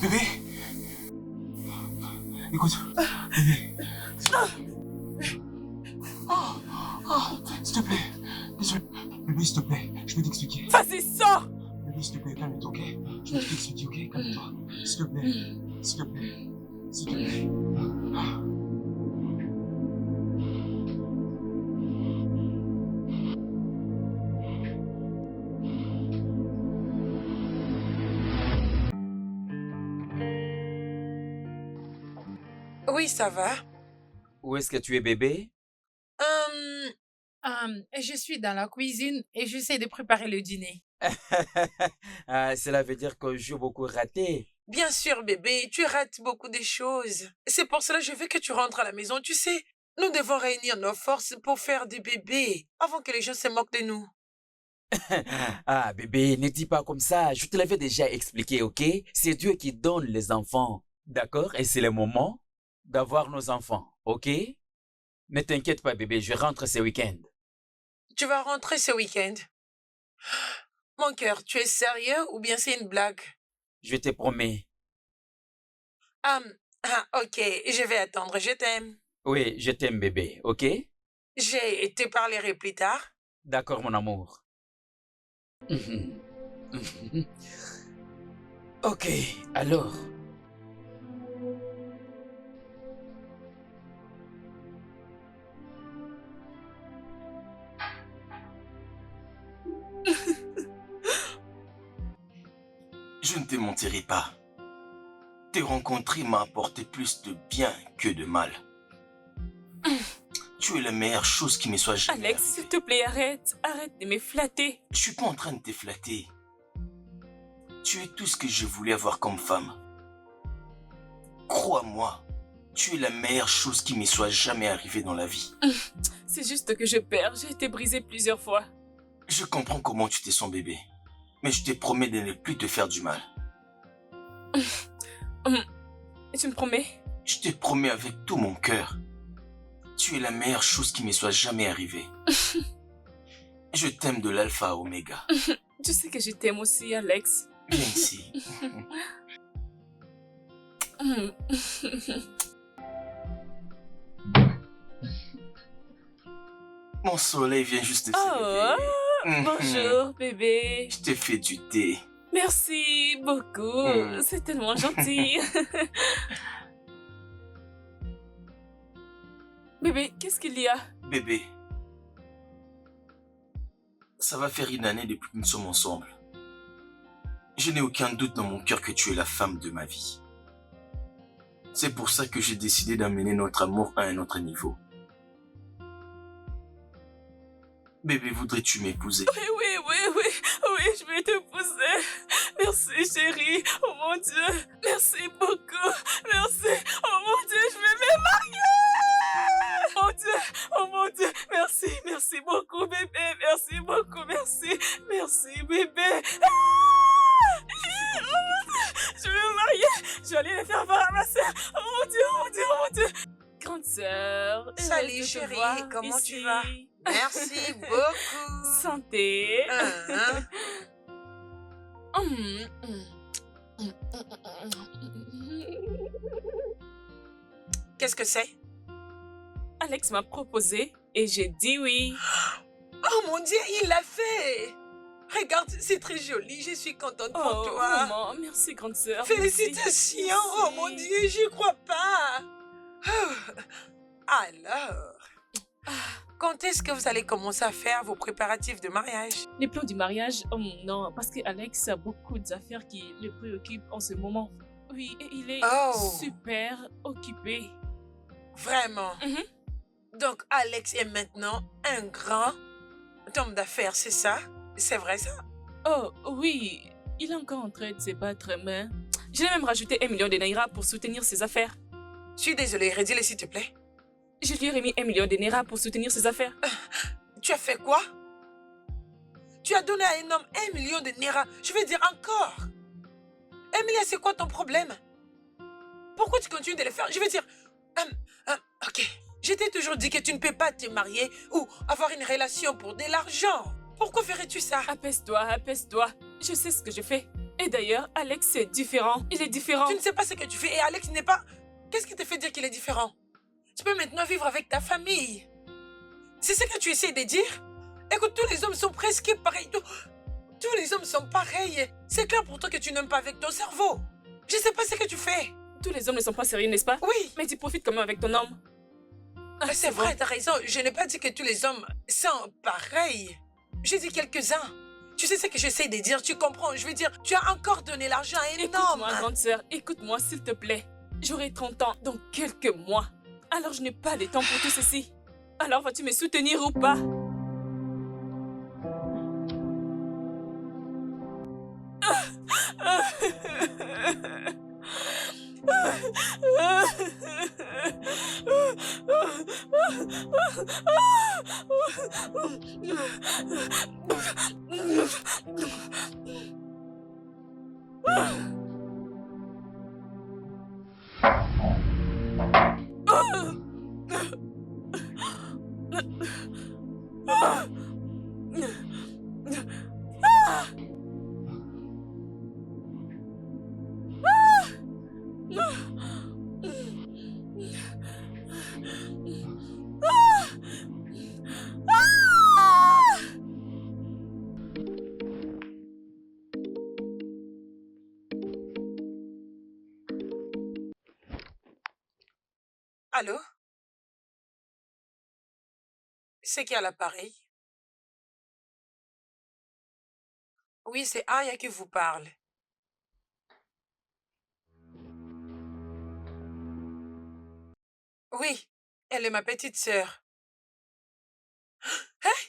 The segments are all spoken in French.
Bébé, écoute, bébé, s'il te plaît, désolé. Bébé, s'il te plaît, je vais t'expliquer. Vas-y, sors! Bébé, s'il te plaît, calme-toi, ok? Je vais t'expliquer, ok? Calme-toi. S'il te plaît, s'il te plaît, s'il te plaît. Oui, ça va. Où est-ce que tu es, bébé? Je suis dans la cuisine et j'essaie de préparer le dîner. Cela veut dire que j'ai beaucoup raté. Bien sûr, bébé, tu rates beaucoup de choses. C'est pour cela que je veux que tu rentres à la maison. Tu sais, nous devons réunir nos forces pour faire des bébés avant que les gens se moquent de nous. Bébé, ne dis pas comme ça. Je te l'avais déjà expliqué, ok? C'est Dieu qui donne les enfants. D'accord? Et c'est le moment d'avoir nos enfants, ok? Ne t'inquiète pas, bébé, je rentre ce week-end. Tu vas rentrer ce week-end. Mon cœur, tu es sérieux ou bien c'est une blague? Je te promets. Ok, je vais attendre, je t'aime. Oui, je t'aime, bébé, ok? Je te parlerai plus tard. D'accord, mon amour. Ok, alors. Je ne te mentirai pas. Te rencontrer m'a apporté plus de bien que de mal. Tu es la meilleure chose qui me soit jamais Alex, arrivée. s'il te plaît, arrête. Arrête de me flatter. Je suis pas en train de te flatter. Tu es tout ce que je voulais avoir comme femme. Crois-moi, tu es la meilleure chose qui me soit jamais arrivée dans la vie. C'est juste que je perds. J'ai été brisée plusieurs fois. Je comprends comment tu te sens bébé. Mais je te promets de ne plus te faire du mal. Tu me promets? Je te promets avec tout mon cœur. Tu es la meilleure chose qui me soit jamais arrivée. Je t'aime de l'alpha à oméga. Tu sais que je t'aime aussi, Alex. Viens ici. Mon soleil vient juste de se réveiller. Bonjour, bébé. Je te fais du thé. Merci beaucoup. C'est tellement gentil. Bébé, qu'est-ce qu'il y a? Bébé, ça va faire une année depuis que nous sommes ensemble. Je n'ai aucun doute dans mon cœur que tu es la femme de ma vie. C'est pour ça que j'ai décidé d'amener notre amour à un autre niveau. Bébé, voudrais-tu m'épouser? Oui, je vais t'épouser. Merci, chérie. Oh mon Dieu. Merci beaucoup. Merci. Oh mon Dieu, je vais me marier. Oh mon Dieu. Merci beaucoup, bébé. Merci beaucoup, merci. Merci, bébé. Je vais me marier. Je vais aller le faire voir à ma soeur. Oh mon Dieu. Grande sœur. Salut chérie, comment tu vas? Merci beaucoup. Santé. Qu'est-ce que c'est? Alex m'a proposé et j'ai dit oui. Oh mon Dieu, il l'a fait! Regarde, c'est très joli, je suis contente pour toi. Maman, merci grande sœur. Félicitations! Merci. Oh mon Dieu, j'y crois pas! Alors, quand est-ce que vous allez commencer à faire vos préparatifs de mariage? Les plans du mariage, non, parce que Alex a beaucoup d'affaires qui le préoccupent en ce moment. Oui, et il est super occupé. Vraiment? Donc, Alex est maintenant un grand homme d'affaires, c'est ça? C'est vrai ça? Oh, oui, il est encore en train de se battre, mais je l'ai même rajouté 1 million de Naira pour soutenir ses affaires. Je suis désolée, redis-le s'il te plaît. Je lui ai remis 1 million de Naira pour soutenir ses affaires. Tu as fait quoi? Tu as donné à un homme 1 million de Naira. Je veux dire encore. Emilia, c'est quoi ton problème? Pourquoi tu continues de le faire? Je veux dire... ok. Je t'ai toujours dit que tu ne peux pas te marier ou avoir une relation pour de l'argent. Pourquoi ferais-tu ça? Apaise-toi. Je sais ce que je fais. Et d'ailleurs, Alex, c'est différent. Il est différent. Tu ne sais pas ce que tu fais et Alex n'est pas... Qu'est-ce qui te fait dire qu'il est différent? Tu peux maintenant vivre avec ta famille. C'est ce que tu essaies de dire? Écoute, tous les hommes sont presque pareils. Tous les hommes sont pareils. C'est clair pour toi que tu n'aimes pas avec ton cerveau. Je ne sais pas ce que tu fais. Tous les hommes ne sont pas sérieux, n'est-ce pas? Oui. Mais tu profites quand même avec ton homme. Ah, C'est vrai, t'as raison. Je n'ai pas dit que tous les hommes sont pareils. J'ai dit quelques-uns. Tu sais ce que j'essaie de dire, tu comprends? Je veux dire, tu as encore donné l'argent à un homme. Écoute-moi, grande sœur, écoute-moi, s'il te plaît. J'aurai 30 ans dans quelques mois. Alors je n'ai pas le temps pour tout ceci. Alors vas-tu me soutenir ou pas? Allô? C'est qui à l'appareil? Oui, c'est Aya qui vous parle. Oui, elle est ma petite sœur. Hein?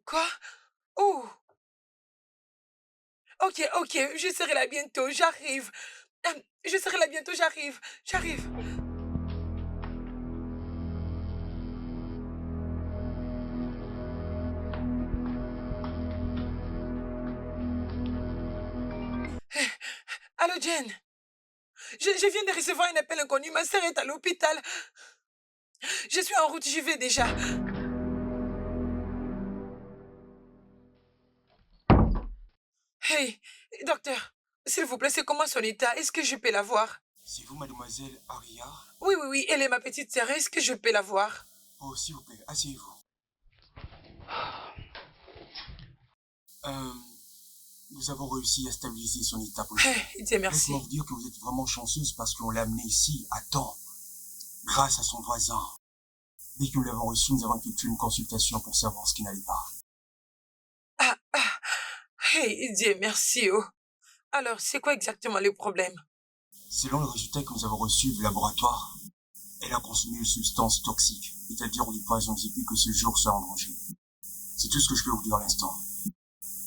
Quoi? Oh! Ok, je serai là bientôt, j'arrive. Je serai là bientôt, j'arrive. Allô, Jen? Je viens de recevoir un appel inconnu, ma sœur est à l'hôpital. Je suis en route, j'y vais déjà. Hey, docteur, s'il vous plaît, c'est comment son état? Est-ce que je peux la voir? C'est vous, mademoiselle Aria? Oui, elle est ma petite sœur. Est-ce que je peux la voir? Oh, s'il vous plaît, asseyez-vous. Nous avons réussi à stabiliser son état politique. Dieu merci. Laisse-moi vous dire que vous êtes vraiment chanceuse parce qu'on l'a amené ici à temps, grâce à son voisin. Dès que nous l'avons reçu, nous avons effectué une consultation pour savoir ce qui n'allait pas. Hey, Dieu merci. Oh. Alors, c'est quoi exactement le problème? Selon le résultat que nous avons reçu du laboratoire, elle a consommé une substance toxique, c'est-à-dire du poison qui fait que ce jour soit en danger. C'est tout ce que je peux vous dire à l'instant.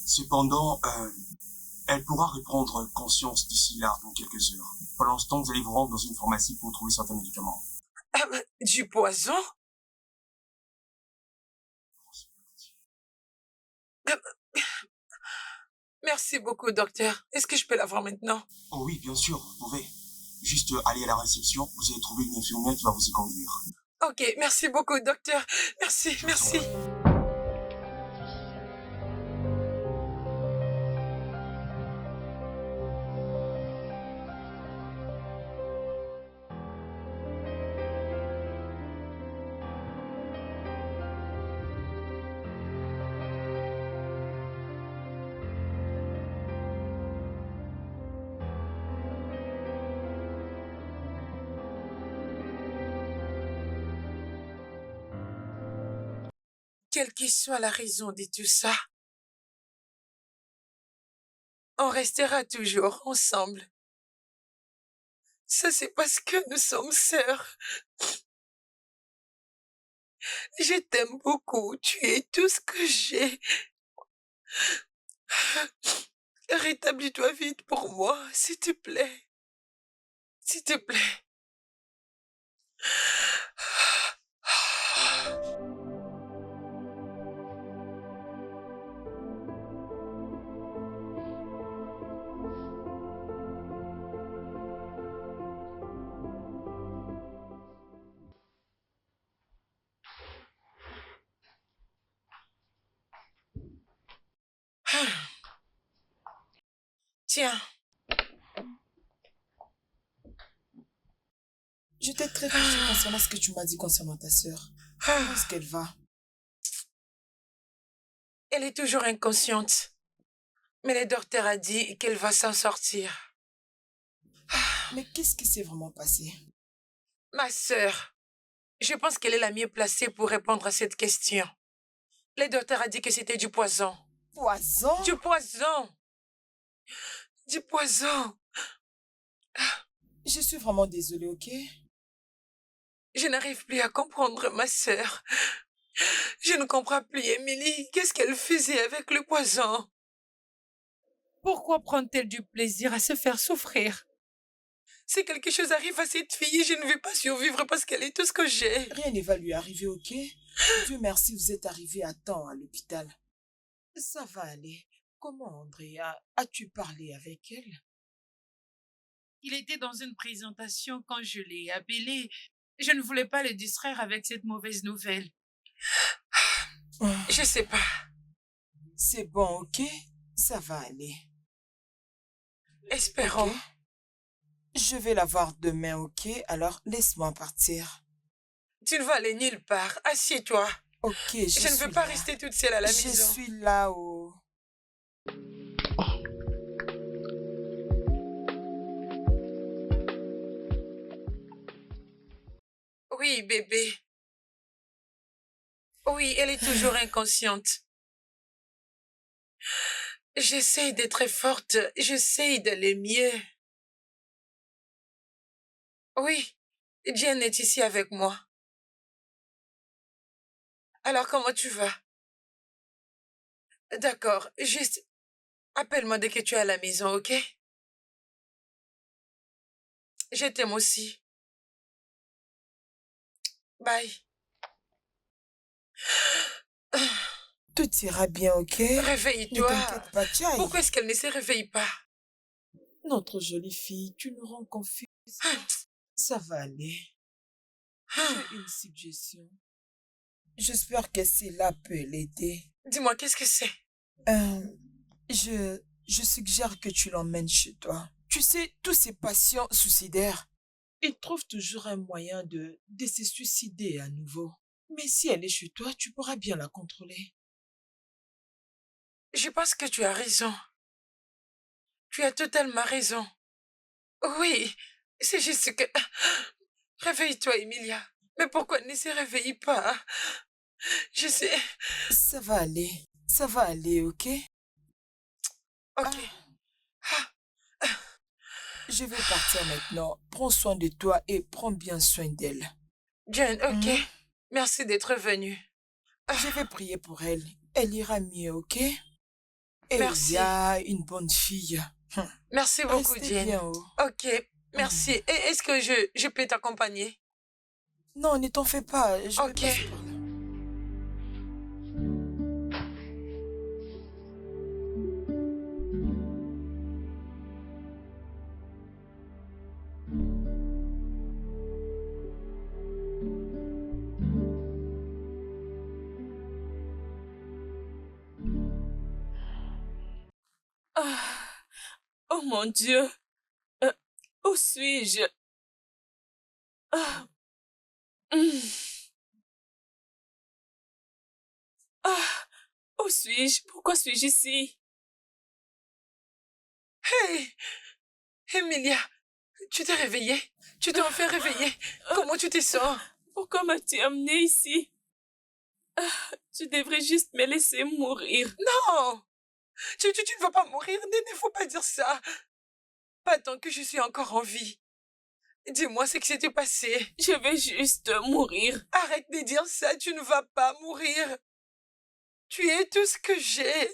Cependant, elle pourra reprendre conscience d'ici là, dans quelques heures. Pendant ce temps, vous allez vous rendre dans une pharmacie pour trouver certains médicaments. Du poison? Merci beaucoup, docteur. Est-ce que je peux la voir maintenant? Oh oui, bien sûr, vous pouvez. Juste aller à la réception, vous allez trouver une infirmière qui va vous y conduire. Ok, merci beaucoup, docteur. Merci. Quelle que soit la raison de tout ça, on restera toujours ensemble. Ça, c'est parce que nous sommes sœurs. Je t'aime beaucoup. Tu es tout ce que j'ai. Rétablis-toi vite pour moi, s'il te plaît. S'il te plaît. Tiens, J'étais très touchée concernant ce que tu m'as dit concernant ta sœur. Comment est-ce qu'elle va? elle est toujours inconsciente. Mais le docteur a dit qu'elle va s'en sortir. Mais qu'est-ce qui s'est vraiment passé? Ma sœur, je pense qu'elle est la mieux placée pour répondre à cette question. Le docteur a dit que c'était du poison. Poison? Du poison! Du poison! Je suis vraiment désolée, ok? Je n'arrive plus à comprendre ma sœur. Je ne comprends plus, Émilie. Qu'est-ce qu'elle faisait avec le poison? Pourquoi prend-elle du plaisir à se faire souffrir? Si quelque chose arrive à cette fille, je ne vais pas survivre parce qu'elle est tout ce que j'ai. Rien ne va lui arriver, ok? Dieu merci, vous êtes arrivé à temps à l'hôpital. Ça va aller. Comment, Andrea? As-tu parlé avec elle? Il était dans une présentation quand je l'ai appelé. Je ne voulais pas le distraire avec cette mauvaise nouvelle. Je sais pas. C'est bon, ok? Ça va aller. Espérons. Ok. Je vais la voir demain, ok? Alors, laisse-moi partir. Tu ne vas aller nulle part. Assieds-toi. Ok, Je ne veux pas rester toute seule à la Je maison. suis là-haut. Oui, bébé. Oui, elle est toujours inconsciente. J'essaie d'être forte. J'essaie d'aller mieux. Oui, Jen est ici avec moi. Alors, comment tu vas? D'accord, juste appelle-moi dès que tu es à la maison, ok? Je t'aime aussi. Bye. Tout ira bien, ok? Ne Réveille-toi. t'inquiète pas, Chai. Pourquoi est-ce qu'elle ne se réveille pas? Notre jolie fille, tu nous rends confuse. Ça va aller. J'ai une suggestion. J'espère que cela peut l'aider. Dis-moi, qu'est-ce que c'est? Je suggère que tu l'emmènes chez toi. Tu sais, tous ces patients suicidaires, ils trouvent toujours un moyen de se suicider à nouveau. Mais si elle est chez toi, tu pourras bien la contrôler. Je pense que tu as raison. Tu as totalement raison. Oui, c'est juste que... Réveille-toi, Emilia. Mais pourquoi elle ne se réveille pas? Je sais... Ça va aller, ok? Ok. Je vais partir maintenant. Prends soin de toi et prends bien soin d'elle. Jen, ok. Merci d'être venue. Je vais prier pour elle. Elle ira mieux, ok? Merci. Elia, une bonne fille. Merci beaucoup, Restez Jen. bien haut. Ok, merci. Et est-ce que je peux t'accompagner? Non, ne t'en fais pas. Je vais Ok. passer par là. Ah, oh mon Dieu. Où suis-je? Ah, hum. Ah, où suis-je? Pourquoi suis-je ici? Hey, Emilia, tu t'es réveillée? Tu t'es enfin réveillée? Comment tu te sens? Pourquoi m'as-tu amené ici? Ah, tu devrais juste me laisser mourir. Non! Tu ne vas pas mourir, ne faut pas dire ça. Pas tant que je suis encore en vie. Dis-moi ce qui s'était passé. Je vais juste mourir. Arrête de dire ça, tu ne vas pas mourir. Tu es tout ce que j'ai.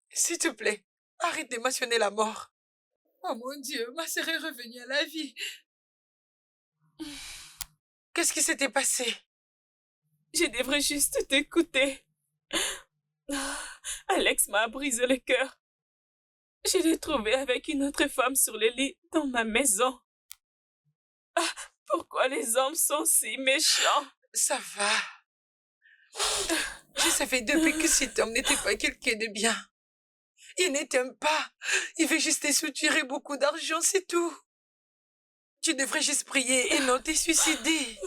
S'il te plaît, arrête de mentionner la mort. Oh mon Dieu, ma sœur est revenue à la vie. Qu'est-ce qui s'était passé? Je devrais juste t'écouter. Alex m'a brisé le cœur. Je l'ai trouvé avec une autre femme sur le lit dans ma maison. Ah, pourquoi les hommes sont si méchants? Ça va. Je savais depuis que cet homme n'était pas quelqu'un de bien. Il ne t'aime pas. Il veut juste te soutirer beaucoup d'argent, c'est tout. Tu devrais juste prier et non te suicider.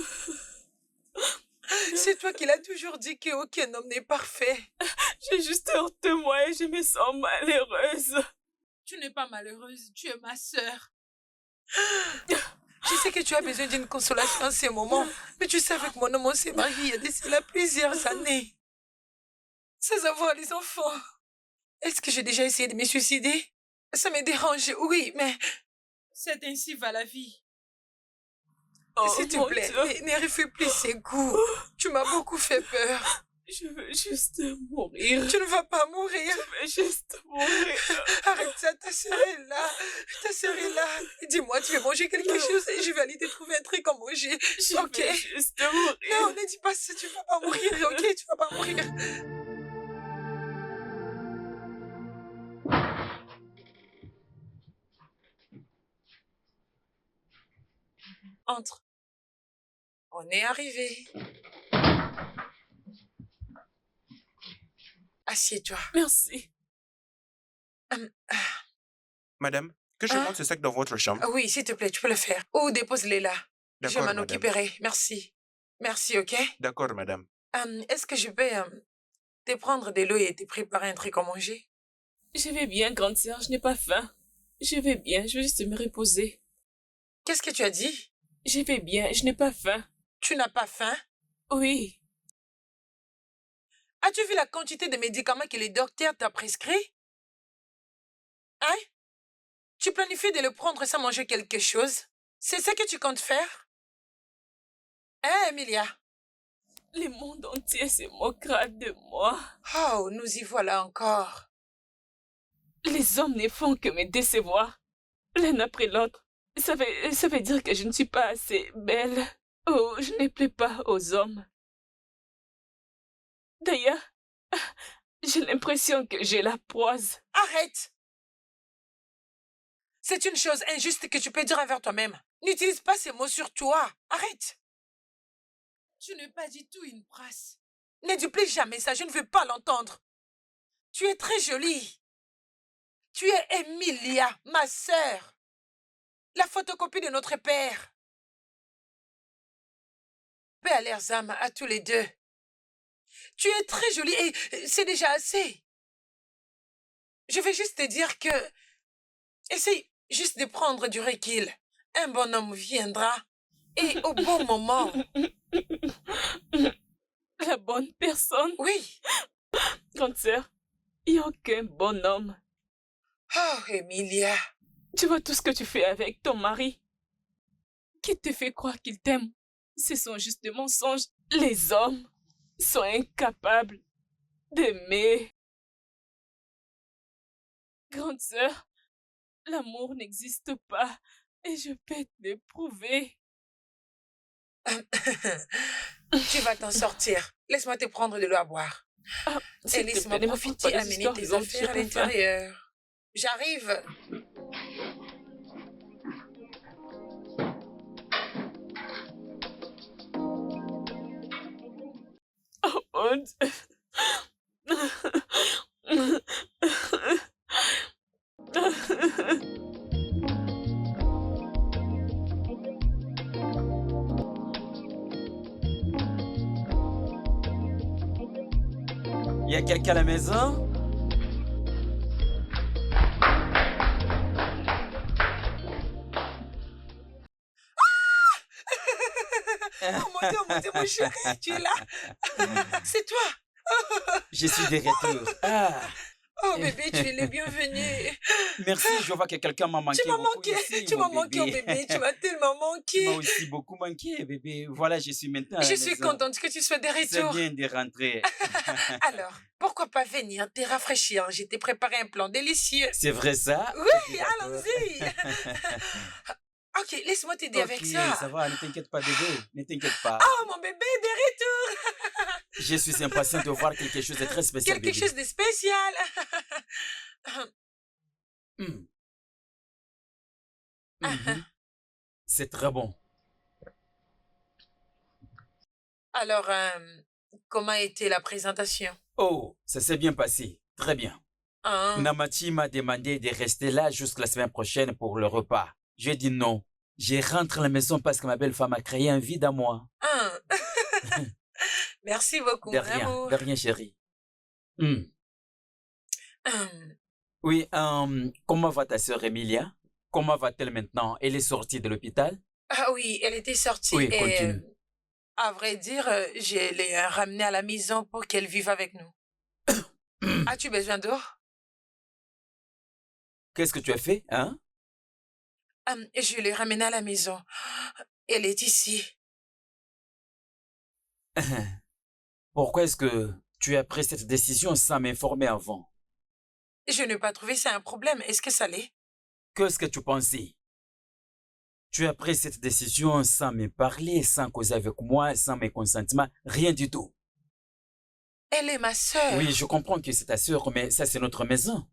C'est toi qui l'as toujours dit qu'aucun homme n'est parfait. J'ai juste honte de moi et je me sens malheureuse. Tu n'es pas malheureuse, tu es ma sœur. Je sais que tu as besoin d'une consolation en ces moments, mais tu sais, avec mon homme, on s'est marié il y a de cela plusieurs années. Sans avoir les enfants. Est-ce que j'ai déjà essayé de me suicider? Ça me dérange, oui, mais C'est ainsi va la vie. Oh, s'il te mon plaît, Dieu. ne refais plus ces goûts. Tu m'as beaucoup fait peur. Je veux juste mourir. Tu ne vas pas mourir. Je veux juste mourir. Arrête ça, ta sœur est là. Ta sœur est là. Dis-moi, tu veux manger quelque chose et je vais aller te trouver un truc à manger. Je Ok. veux juste mourir. Non, ne dis pas ça, tu vas pas mourir, ok? Tu vas pas mourir. Entre. On est arrivé. Assieds-toi. Merci. Madame, que je Hein? monte ce sac dans votre chambre? Ah oui, s'il te plaît, tu peux le faire. Ou dépose-les là. Je D'accord, m'en madame. occuperai. Merci. Merci, ok? D'accord, madame. Est-ce que je peux te prendre de l'eau et te préparer un truc à manger? Je vais bien, grande sœur, je n'ai pas faim. Je vais bien, je veux juste me reposer. Qu'est-ce que tu as dit? Je vais bien, je n'ai pas faim. Tu n'as pas faim? Oui, As-tu vu la quantité de médicaments que les docteurs t'ont prescrit? Hein? Tu planifies de le prendre sans manger quelque chose? C'est ce que tu comptes faire? Hein, Emilia? le monde entier se moquera de moi. Oh, nous y voilà encore. Les hommes ne font que me décevoir, l'un après l'autre. Ça veut dire que je ne suis pas assez belle. Oh, je ne plais pas aux hommes. D'ailleurs, j'ai l'impression que j'ai la poise. Arrête! C'est une chose injuste que tu peux dire envers toi-même. N'utilise pas ces mots sur toi. Arrête! Tu n'es pas du tout une prince. Ne dis plus jamais ça, je ne veux pas l'entendre. Tu es très jolie. Tu es Emilia, ma sœur. La photocopie de notre père. Paix à leurs âmes, à tous les deux. Tu es très jolie et c'est déjà assez. Je vais juste te dire que... Essaye juste de prendre du recul. Un bon homme viendra et au bon moment. La bonne personne, Oui. grande sœur, il n'y a aucun bon homme. Oh, Emilia. Tu vois tout ce que tu fais avec ton mari. Qui te fait croire qu'il t'aime? Ce sont juste des mensonges. Les hommes sont incapables d'aimer. Grande sœur, l'amour n'existe pas et je peux te le prouver. Tu vas t'en sortir. Laisse-moi te prendre de l'eau à boire. Ah, Et s'il te laisse-moi plaît, ne me raconte profiter pas à des mener histoires tes de l'autre, affaires à j'ai pas faim. l'intérieur. J'arrive. Oh mon Dieu. Il y a quelqu'un à la maison? Oh mon Dieu, mon chéri, tu es là? C'est toi? Je suis de retour. Ah, Oh bébé, tu es le bienvenu. merci, je vois que quelqu'un m'a manqué Tu m'as beaucoup manqué, ici, tu mon m'as manqué, oh bébé, tu m'as tellement Tu m'as manqué. aussi beaucoup manqué, bébé. Voilà, je suis maintenant à la Je suis maison. contente que tu sois de C'est retour. bien de rentrer. Alors, pourquoi pas venir te rafraîchir? Je t'ai préparé un plan délicieux. C'est vrai ça? Oui, Ok, d'accord. allons-y. Ok, laisse-moi t'aider avec Ok, ça. ça va, ne t'inquiète pas, bébé. Ne t'inquiète pas. Oh, mon bébé est de retour. Je suis impatient de voir quelque chose de très spécial, Quelque bébé. chose de spécial. Hmm. Mhm. C'est très bon. Alors, comment a été la présentation? Oh, ça s'est bien passé. Très bien. Hein? Namati m'a demandé de rester là jusqu'à la semaine prochaine pour le repas. J'ai dit non. Je rentre à la maison parce que ma belle-femme a créé un vide à moi. Hein? Merci beaucoup, De mon amour. rien, chérie. Hum. Oui, comment va ta sœur Emilia? Comment va-t-elle maintenant? Elle est sortie de l'hôpital? Ah oui, elle était sortie Oui, et, continue. à vrai dire, je l'ai ramenée à la maison pour qu'elle vive avec nous. As-tu besoin d'eau? Qu'est-ce que tu as fait, hein? Je l'ai ramenée à la maison. Elle est ici. Pourquoi est-ce que tu as pris cette décision sans m'informer avant? Je n'ai pas trouvé ça un problème. Est-ce que ça l'est? Qu'est-ce que tu pensais? Tu as pris cette décision sans me parler, sans causer avec moi, sans mes consentements, rien du tout. Elle est ma sœur. Oui, je comprends que c'est ta sœur, mais ça c'est notre maison.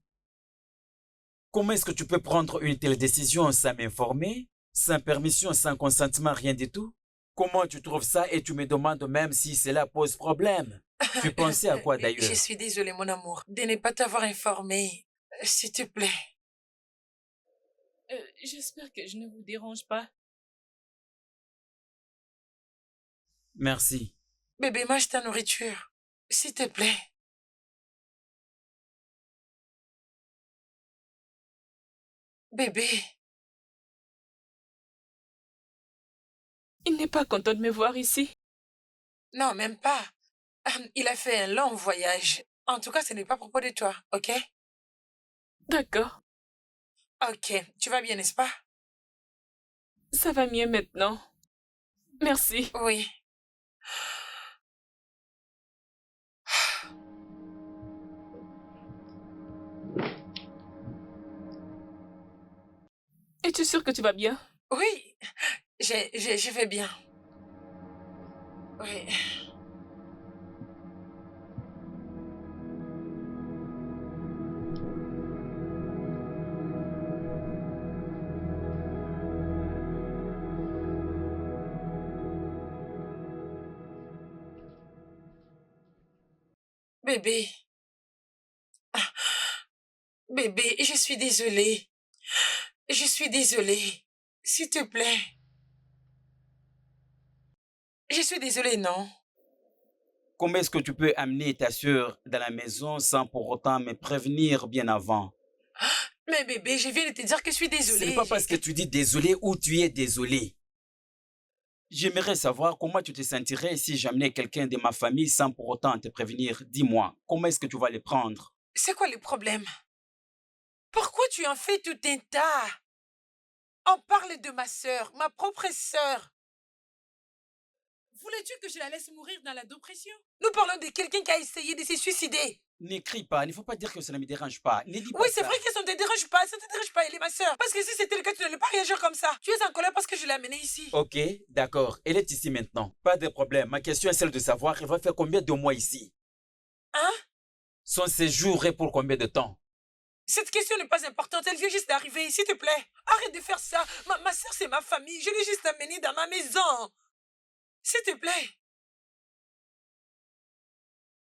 Comment est-ce que tu peux prendre une telle décision sans m'informer, sans permission, sans consentement, rien du tout? Comment tu trouves ça et tu me demandes même si cela pose problème? Tu pensais à quoi d'ailleurs? Je suis désolée, mon amour, de ne pas t'avoir informé. S'il te plaît. J'espère que je ne vous dérange pas. Merci. Bébé, mange ta nourriture. S'il te plaît. Bébé. Il n'est pas content de me voir ici. Non, même pas. Il a fait un long voyage. En tout cas, ce n'est pas à propos de toi, ok? D'accord, Ok, tu vas bien, n'est-ce pas? ça va mieux maintenant. Merci. Oui. Es-tu sûr que tu vas bien? Oui, je vais bien. Oui. Bébé. Bébé, je suis désolée. Je suis désolée. S'il te plaît. Je suis désolée, non? Comment est-ce que tu peux amener ta sœur dans la maison sans pour autant me prévenir bien avant? Mais bébé, je viens de te dire que je suis Ce désolée. n'est pas parce que tu dis désolé ou tu es désolé. J'aimerais savoir comment tu te sentirais si j'amenais quelqu'un de ma famille sans pour autant te prévenir. Dis-moi, comment est-ce que tu vas le prendre? C'est quoi le problème? Pourquoi tu en fais tout un tas? On parle de ma sœur, ma propre sœur. Voulais-tu que je la laisse mourir dans la dépression? Nous parlons de quelqu'un qui a essayé de se suicider. N'écris pas, il ne faut pas dire que ça ne me dérange pas. Ne dis Oui, pas c'est ça. vrai que ça ne te dérange pas, ça ne te dérange pas, elle est ma sœur. Parce que si c'était le cas, tu n'allais pas réagir comme ça. Tu es en colère parce que je l'ai amenée ici. Ok, d'accord, elle est ici maintenant. Pas de problème. Ma question est celle de savoir, elle va faire combien de mois ici? Hein? Son séjour est pour combien de temps? Cette question n'est pas importante, elle vient juste d'arriver, s'il te plaît. Arrête de faire ça. Ma sœur, c'est ma famille. Je l'ai juste amenée dans ma maison. S'il te plaît.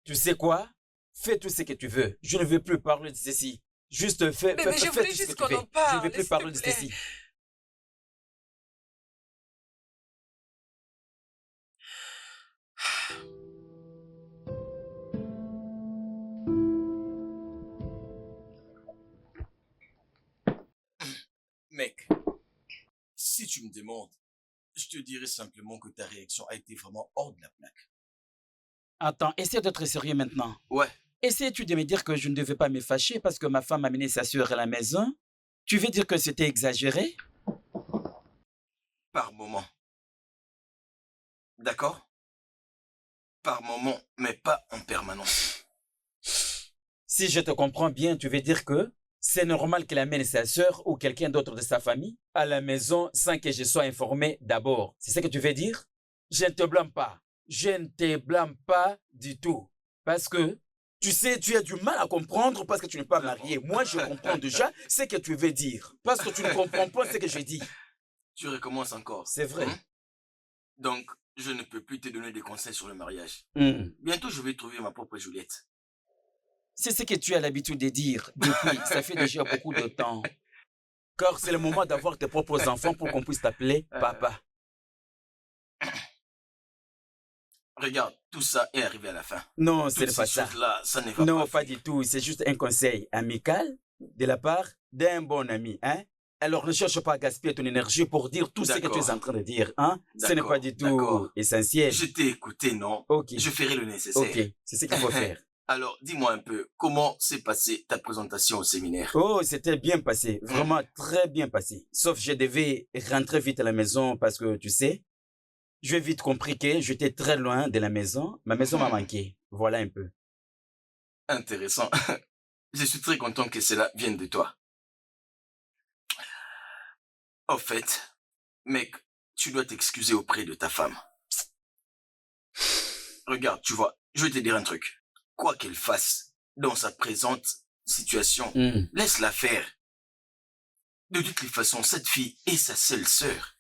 Tu sais quoi? Fais tout ce que tu veux. Je ne veux plus parler de ceci. Juste fais, Mais je voulais tout ce juste que tu qu'on veux. en parle, Je ne veux plus s'il te parler de plaît. ceci. Mec, si tu me demandes, je te dirais simplement que ta réaction a été vraiment hors de la plaque. Attends, essaie d'être sérieux maintenant. Ouais, Essaies-tu de me dire que je ne devais pas me fâcher parce que ma femme a amené sa sœur à la maison? Tu veux dire que c'était exagéré? par moment. D'accord? Par moment, mais pas en permanence. Si je te comprends bien, tu veux dire que c'est normal qu'elle amène sa sœur ou quelqu'un d'autre de sa famille à la maison sans que je sois informé d'abord. C'est ce que tu veux dire? Je ne te blâme pas. Je ne te blâme pas du tout. Parce que, tu sais, tu as du mal à comprendre parce que tu n'es pas marié. Moi, je comprends déjà ce que tu veux dire. Parce que tu ne comprends pas ce que je dis. Tu recommences encore. C'est vrai. Hein? Donc, je ne peux plus te donner des conseils sur le mariage. Hmm. Bientôt, je vais trouver ma propre Juliette. C'est ce que tu as l'habitude de dire depuis, ça fait déjà beaucoup de temps. Car c'est le moment d'avoir tes propres enfants pour qu'on puisse t'appeler papa. Regarde, tout ça est arrivé à la fin. Non, ce Toutes n'est pas ces ça. choses-là, ça ne va Non, pas pas du tout. C'est juste un conseil amical de la part d'un bon ami. Hein? Alors ne cherche pas à gaspiller ton énergie pour dire tout ce que tu es en train de dire. Hein? Ce n'est pas du tout d'accord. essentiel. Je t'ai écouté, non? Ok, Je ferai le nécessaire. ok, c'est ce qu'il faut faire. Alors, dis-moi un peu, comment s'est passée ta présentation au séminaire? Oh, c'était bien passé. Vraiment très bien passé. Sauf je devais rentrer vite à la maison parce que, tu sais, j'ai vite compris que j'étais très loin de la maison. Ma maison m'a manqué. Voilà un peu. Intéressant. Je suis très content que cela vienne de toi. Au fait, mec, tu dois t'excuser auprès de ta femme. Regarde, tu vois, je vais te dire un truc. Quoi qu'elle fasse dans sa présente situation, laisse-la faire. De toutes les façons, cette fille est sa seule sœur.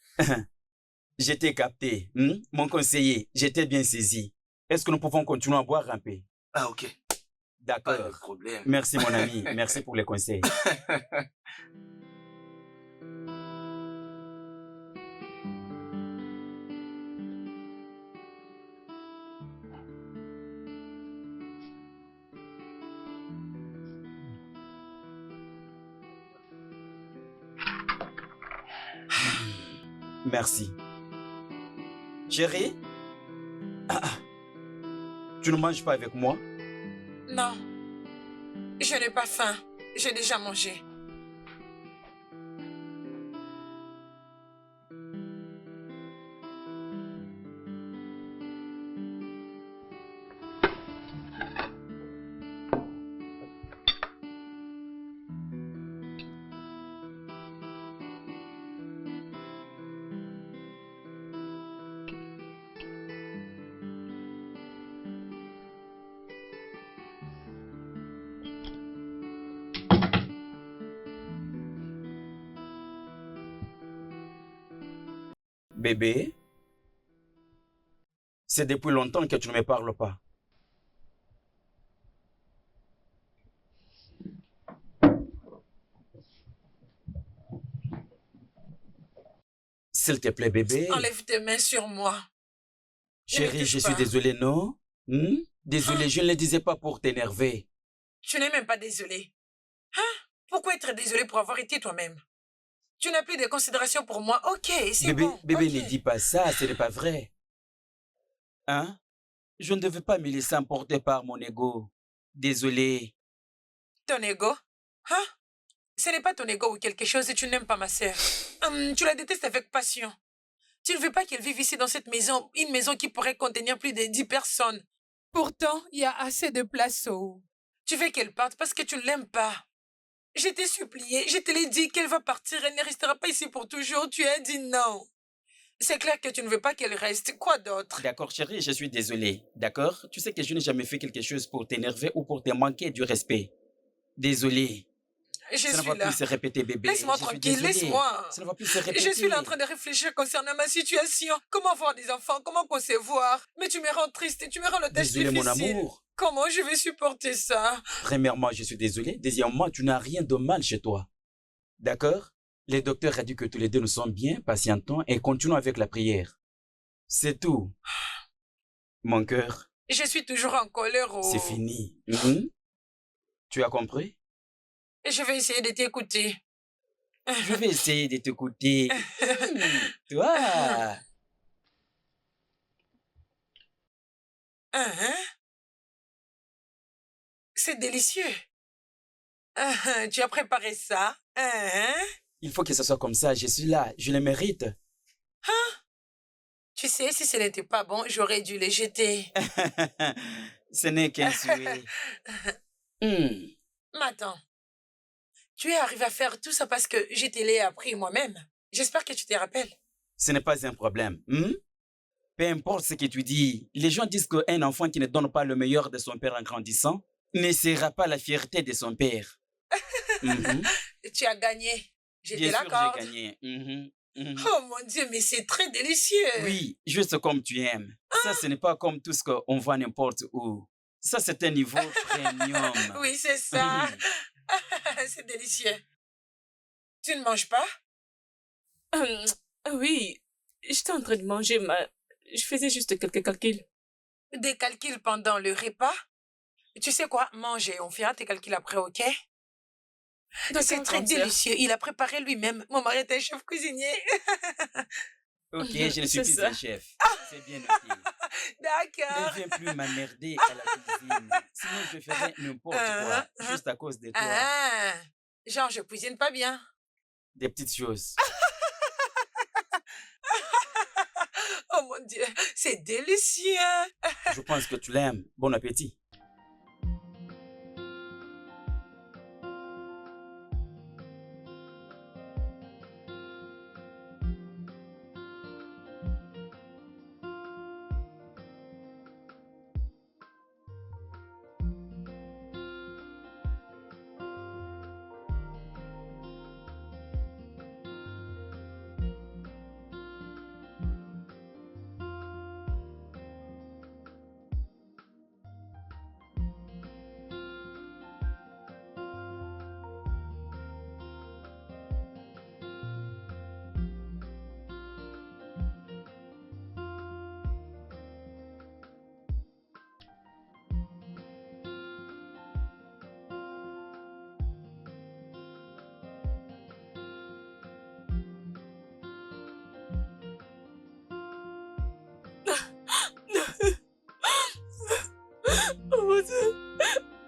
J'étais capté. Mon conseiller, j'étais bien saisi. Est-ce que nous pouvons continuer à boire un peu? Ah, ok. Pas de D'accord. problème. Merci mon ami. Merci pour les conseils. Merci. Chérie? Tu ne manges pas avec moi? Non, je n'ai pas faim. J'ai déjà mangé. Bébé? C'est depuis longtemps que tu ne me parles pas. S'il te plaît, bébé. Enlève tes mains sur moi. Chérie, je suis désolé, non? Désolé, je ne le disais pas pour t'énerver. Tu n'es même pas désolé. Hein? Pourquoi être désolé pour avoir été toi-même? Tu n'as plus de considération pour moi. Ok, c'est Bébé, bon. bébé, ok. ne dis pas ça, ce n'est pas vrai. Hein? Je ne devais pas me laisser emporter par mon ego. Désolé. Ton ego? Hein? Ce n'est pas ton ego ou quelque chose et tu n'aimes pas ma sœur. Tu la détestes avec passion. Tu ne veux pas qu'elle vive ici dans cette maison, une maison qui pourrait contenir plus de 10 personnes. Pourtant, il y a assez de place. Tu veux qu'elle parte parce que tu ne l'aimes pas. Je t'ai supplié, je te l'ai dit qu'elle va partir, elle ne restera pas ici pour toujours. Tu as dit non. C'est clair que tu ne veux pas qu'elle reste. Quoi d'autre? D'accord, chérie, je suis désolé. D'accord? Tu sais que je n'ai jamais fait quelque chose pour t'énerver ou pour te manquer du respect. Désolé. Je Ça ne suis va là. plus se répéter, bébé. Laisse-moi Je suis tranquille, désolé. laisse-moi. Ça ne va plus se répéter. Je suis là en train de réfléchir concernant ma situation. Comment avoir des enfants, comment concevoir. Mais tu me rends triste et tu me rends le tâche Désolé, mon difficile. amour. Comment je vais supporter ça? Premièrement, je suis désolé. Deuxièmement, tu n'as rien de mal chez toi. D'accord? Le docteur a dit que tous les deux nous sommes bien, patientons et continuons avec la prière. C'est tout. Mon cœur, Je suis toujours en colère. c'est fini. Tu as compris? Et je vais essayer de t'écouter. Je vais essayer de t'écouter. Toi. C'est délicieux. Tu as préparé ça? Il faut que ce soit comme ça. Je suis là. Je le mérite. Tu sais, si ce n'était pas bon, j'aurais dû les jeter. Ce n'est qu'un souhait. Mais attends. Tu es arrivé à faire tout ça parce que je te l'ai appris moi-même. J'espère que tu te rappelles. Ce n'est pas un problème. Peu importe ce que tu dis, les gens disent qu'un enfant qui ne donne pas le meilleur de son père en grandissant ne sera pas la fierté de son père. Tu as gagné. Je te Bien sûr, l'accorde. j'ai gagné. Oh mon Dieu, mais c'est très délicieux. Oui, juste comme tu aimes. Ça, ce n'est pas comme tout ce qu'on voit n'importe où. Ça, c'est un niveau premium. Oui, c'est ça. C'est délicieux. Tu ne manges pas? Hum, oui, j'étais en train de manger, mais je faisais juste quelques calculs. Des calculs pendant le repas? Tu sais quoi? Mange et on fera tes calculs après, ok? D'accord, C'est très grande sœur. délicieux. Il a préparé lui-même. Mon mari est un chef cuisinier. Ok, je ne suis C'est plus ça. un chef. C'est bien noté. Ne D'accord. viens plus m'emmerder à la cuisine. Sinon, je ferai n'importe quoi, juste à cause de toi. Ah, genre, je cuisine pas bien. Des petites choses. Oh mon Dieu, c'est délicieux. Je pense que tu l'aimes. Bon appétit. Oh mon Dieu.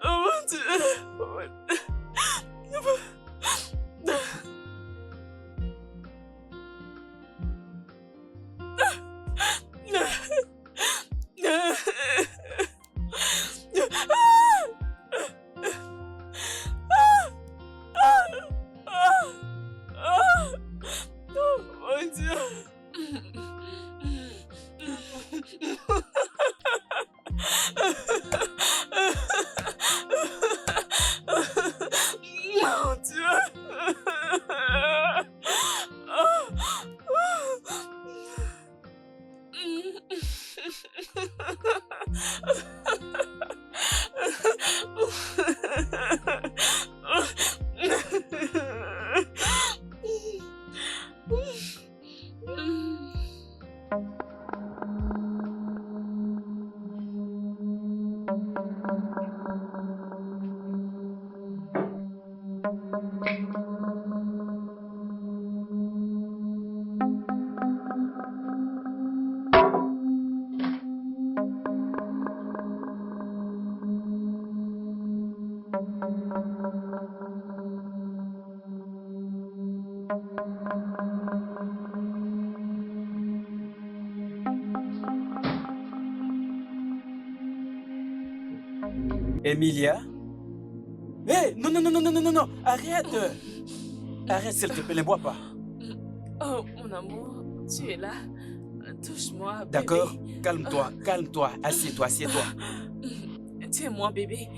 Oh mon Dieu. Oh mon Dieu. Oh mon Dieu. Mon Dieu. Emilia? Hé, non, non, non, non, non, non, non, non, arrête! Arrête, s'il te plaît, ne bois pas. Oh, mon amour, tu es là. Touche-moi, bébé. D'accord? Calme-toi, calme-toi, assieds-toi, assieds-toi. Tiens-moi, bébé.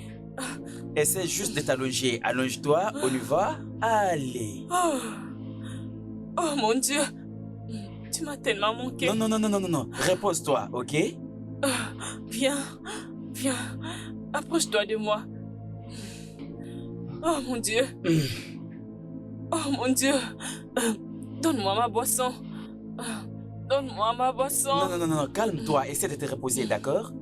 Essaie juste de t'allonger. Allonge-toi, on y va. Allez. Oh, oh mon Dieu. Tu m'as tellement manqué. Non, non, non, non, non, non, non. Repose-toi, ok? Viens, viens. Approche-toi de moi. Oh mon Dieu. Oh mon Dieu. Donne-moi ma boisson. Donne-moi ma boisson. Non, non, non, non, calme-toi. Essaie de te reposer, d'accord?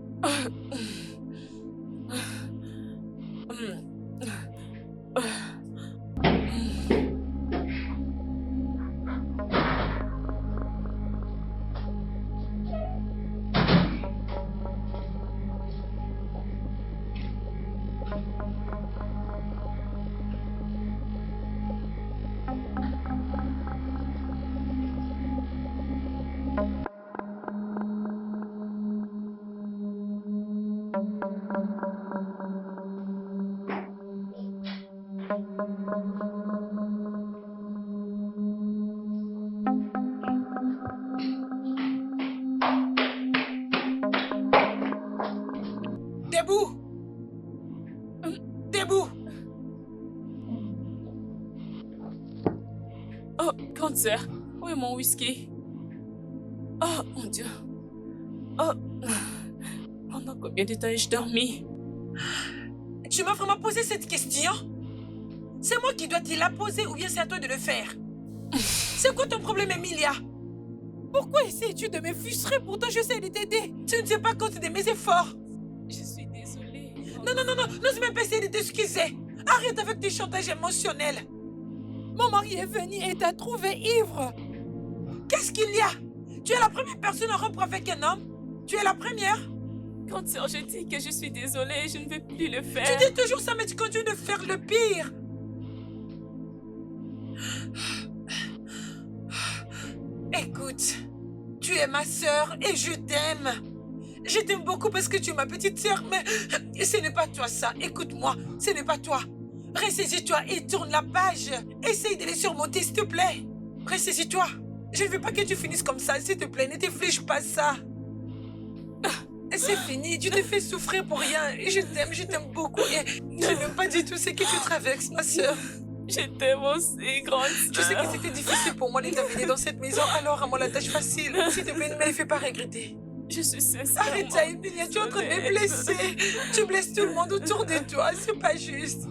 Debout! Debout! Oh, grande sœur, où est mon whisky? Oh, mon Dieu. Oh, pendant combien de temps ai-je dormi? Tu m'as vraiment posé cette question? C'est moi qui dois te la poser ou bien c'est à toi de le faire? C'est quoi ton problème, Emilia? Pourquoi essayes-tu de me frustrer? Pourtant, j'essaie de t'aider. Tu ne tiens pas compte de mes efforts. Je suis désolée. Non, n'ose même pas essayer de t'excuser. Arrête avec tes chantages émotionnels. Mon mari est venu et t'a trouvé ivre. Qu'est-ce qu'il y a? Tu es la première personne à rompre avec un homme? Tu es la première? Quand je dis que je suis désolée, je ne veux plus le faire. Tu dis toujours ça, mais tu continues de faire le pire. Écoute, tu es ma sœur et je t'aime. Je t'aime beaucoup parce que tu es ma petite sœur, mais ce n'est pas toi ça. Écoute-moi, ce n'est pas toi. Ressaisis-toi et tourne la page. Essaye de les surmonter, s'il te plaît. Ressaisis-toi. Je ne veux pas que tu finisses comme ça, s'il te plaît. Ne t'efflige pas ça. C'est fini, tu te fais souffrir pour rien. Je t'aime beaucoup et je n'aime pas du tout ce que tu traverses, ma sœur. Je t'aime aussi, grande sœur. Tu sais que c'était difficile pour moi de t'amener dans cette maison, alors rends-moi la tâche facile. S'il te plaît, ne me les fais pas regretter. Je suis sincèrement... Arrête ça, Emilia, tu es en train de me blesser. Tu blesses tout le monde autour de toi, c'est pas juste.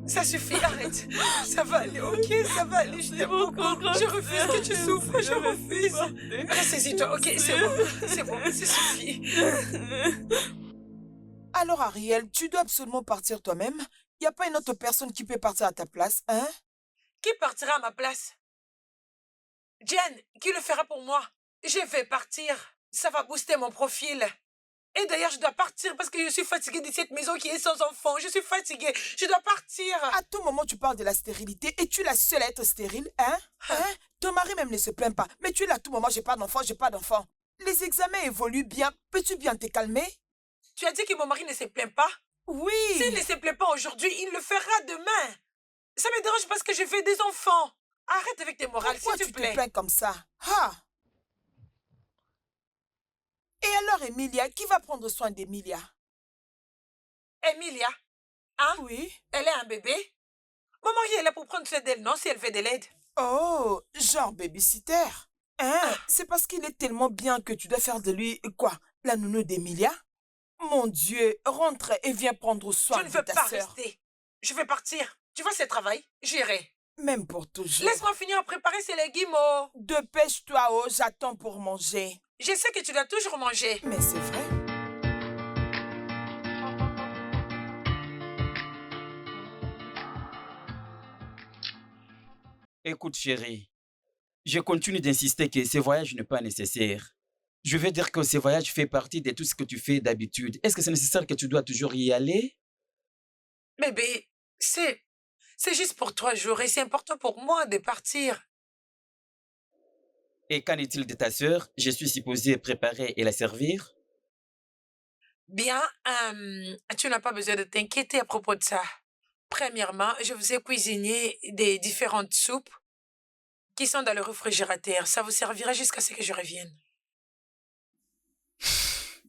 Ça suffit, arrête. Ça va aller, ok, ça va aller, je t'aime beaucoup. Je refuse que tu souffres, je refuse. Ressaisis-toi, ok, c'est bon, ça suffit. Alors, Ariel, tu dois absolument partir toi-même. Il n'y a pas une autre personne qui peut partir à ta place, hein? Qui partira à ma place? Jen, qui le fera pour moi? Je vais partir. Ça va booster mon profil. Et d'ailleurs, je dois partir parce que je suis fatiguée de cette maison qui est sans enfants. Je suis fatiguée. Je dois partir. À tout moment, tu parles de la stérilité et tu es la seule à être stérile, hein? Hein? Ton mari même ne se plaint pas. Mais tu es là à tout moment, j'ai pas d'enfant, j'ai pas d'enfant. Les examens évoluent bien. Peux-tu bien te calmer? Tu as dit que mon mari ne se plaint pas? Oui. S'il ne se plaît pas aujourd'hui, il le fera demain. Ça me dérange parce que je fais des enfants. Arrête avec tes morales, Pourquoi s'il tu te plaît. te plains comme ça? Ah! Et alors, Emilia, qui va prendre soin d'Emilia? Emilia, hein? Oui. Elle est un bébé? Mon mari est là pour prendre soin d'elle, non, si elle fait de l'aide. Oh, genre babysitter. Hein? C'est parce qu'il est tellement bien que tu dois faire de lui, quoi, la nounou d'Emilia? Mon Dieu, rentre et viens prendre soin Je ne de veux ta pas sœur. rester. Je vais partir. Tu vois ce travail? J'irai. Même pour toujours. Laisse-moi finir à préparer ces légumes, oh. Dépêche-toi, oh, j'attends pour manger. Je sais que tu dois toujours manger. Mais c'est vrai. Écoute, chérie, je continue d'insister que ce voyage n'est pas nécessaire. Je veux dire que ce voyage fait partie de tout ce que tu fais d'habitude. Est-ce que c'est nécessaire que tu dois toujours y aller? Bébé, c'est juste pour 3 jours et c'est important pour moi de partir. Et qu'en est-il de ta sœur? Je suis supposé préparer et la servir? Bien, tu n'as pas besoin de t'inquiéter à propos de ça. Premièrement, je vous ai cuisiné des différentes soupes qui sont dans le réfrigérateur. Ça vous servira jusqu'à ce que je revienne.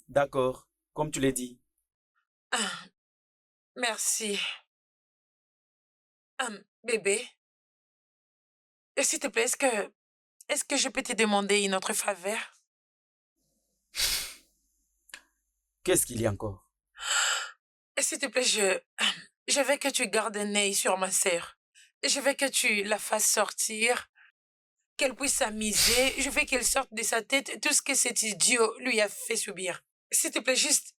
D'accord, comme tu l'as dit. Ah, merci. Bébé, s'il te plaît, est-ce que je peux te demander une autre faveur? Qu'est-ce qu'il y a encore? S'il te plaît, je veux que tu gardes un œil sur ma sœur. Je veux que tu la fasses sortir, qu'elle puisse s'amuser. Je veux qu'elle sorte de sa tête tout ce que cet idiot lui a fait subir. S'il te plaît, juste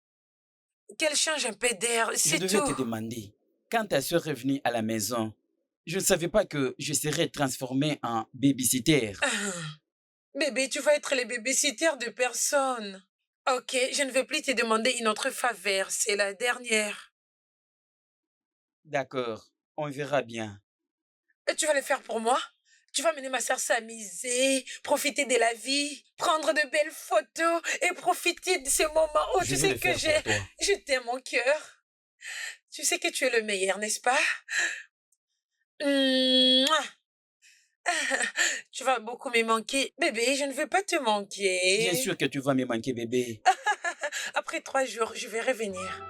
qu'elle change un peu d'air, Je c'est devais tout. te demander, quand ta sœur est venue à la maison, je ne savais pas que je serais transformé en babysitter. Bébé, tu vas être le babysitter de personne. Ok, je ne vais plus te demander une autre faveur, c'est la dernière. D'accord, on verra bien. Et tu vas le faire pour moi? Tu vas mener ma sœur s'amuser, profiter de la vie, prendre de belles photos et profiter de ces moments où Je tu vais sais le que faire pour toi. je t'aime mon cœur. Tu sais que tu es le meilleur, n'est-ce pas? Mouah. Tu vas beaucoup me manquer. Bébé, je ne veux pas te manquer. Bien sûr que tu vas me manquer, bébé. Après 3 jours, je vais revenir.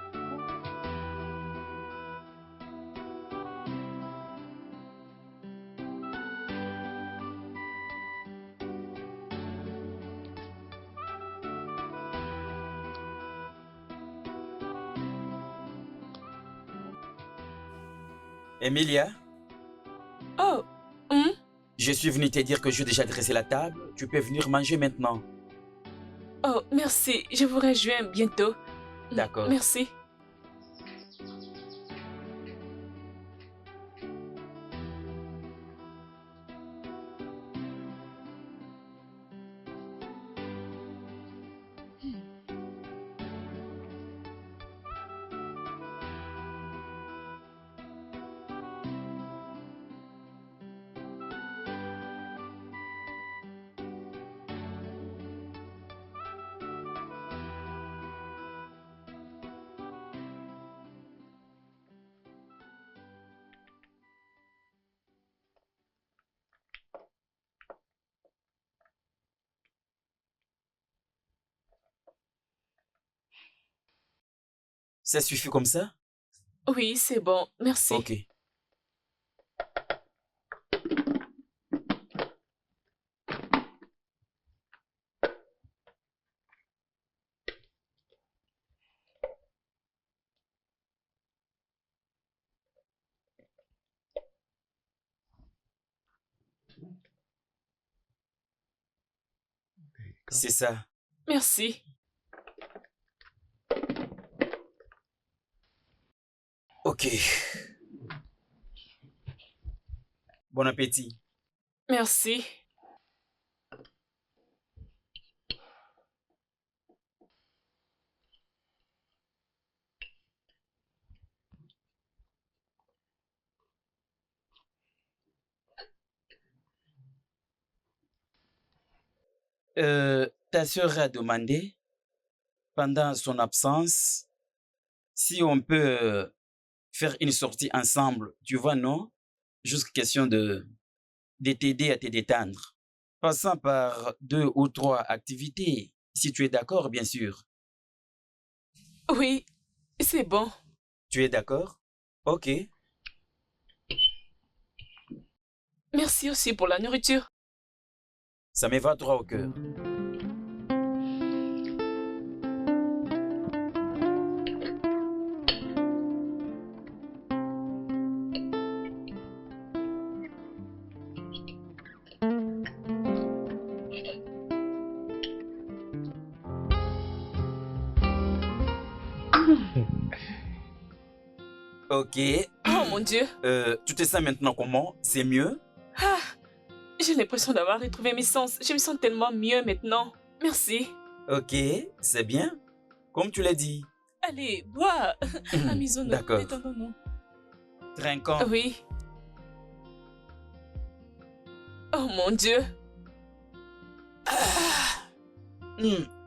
Emilia, Oh, hum? je suis venu te dire que j'ai déjà dressé la table. Tu peux venir manger maintenant. Oh, merci. Je vous rejoins bientôt. D'accord. Merci. Ça suffit comme ça? Oui, c'est bon. Merci. Ok. C'est ça. Merci. Ok. Bon appétit. Merci. Ta sœur a demandé, pendant son absence, si on peut faire une sortie ensemble. Tu vois, non? Juste question de t'aider à te détendre. Passant par 2 ou 3 activités, si tu es d'accord, bien sûr. Oui, c'est bon. Tu es d'accord? Ok. Merci aussi pour la nourriture. Ça me va droit au cœur. Ok. Oh mon Dieu. Tu te sens maintenant comment? C'est mieux? Ah, j'ai l'impression d'avoir retrouvé mes sens. Je me sens tellement mieux maintenant. Merci. Ok, c'est bien. Comme tu l'as dit. Allez, bois. Amusons-nous. D'accord. Détendons-nous. Trinquons. Oui. Oh mon Dieu.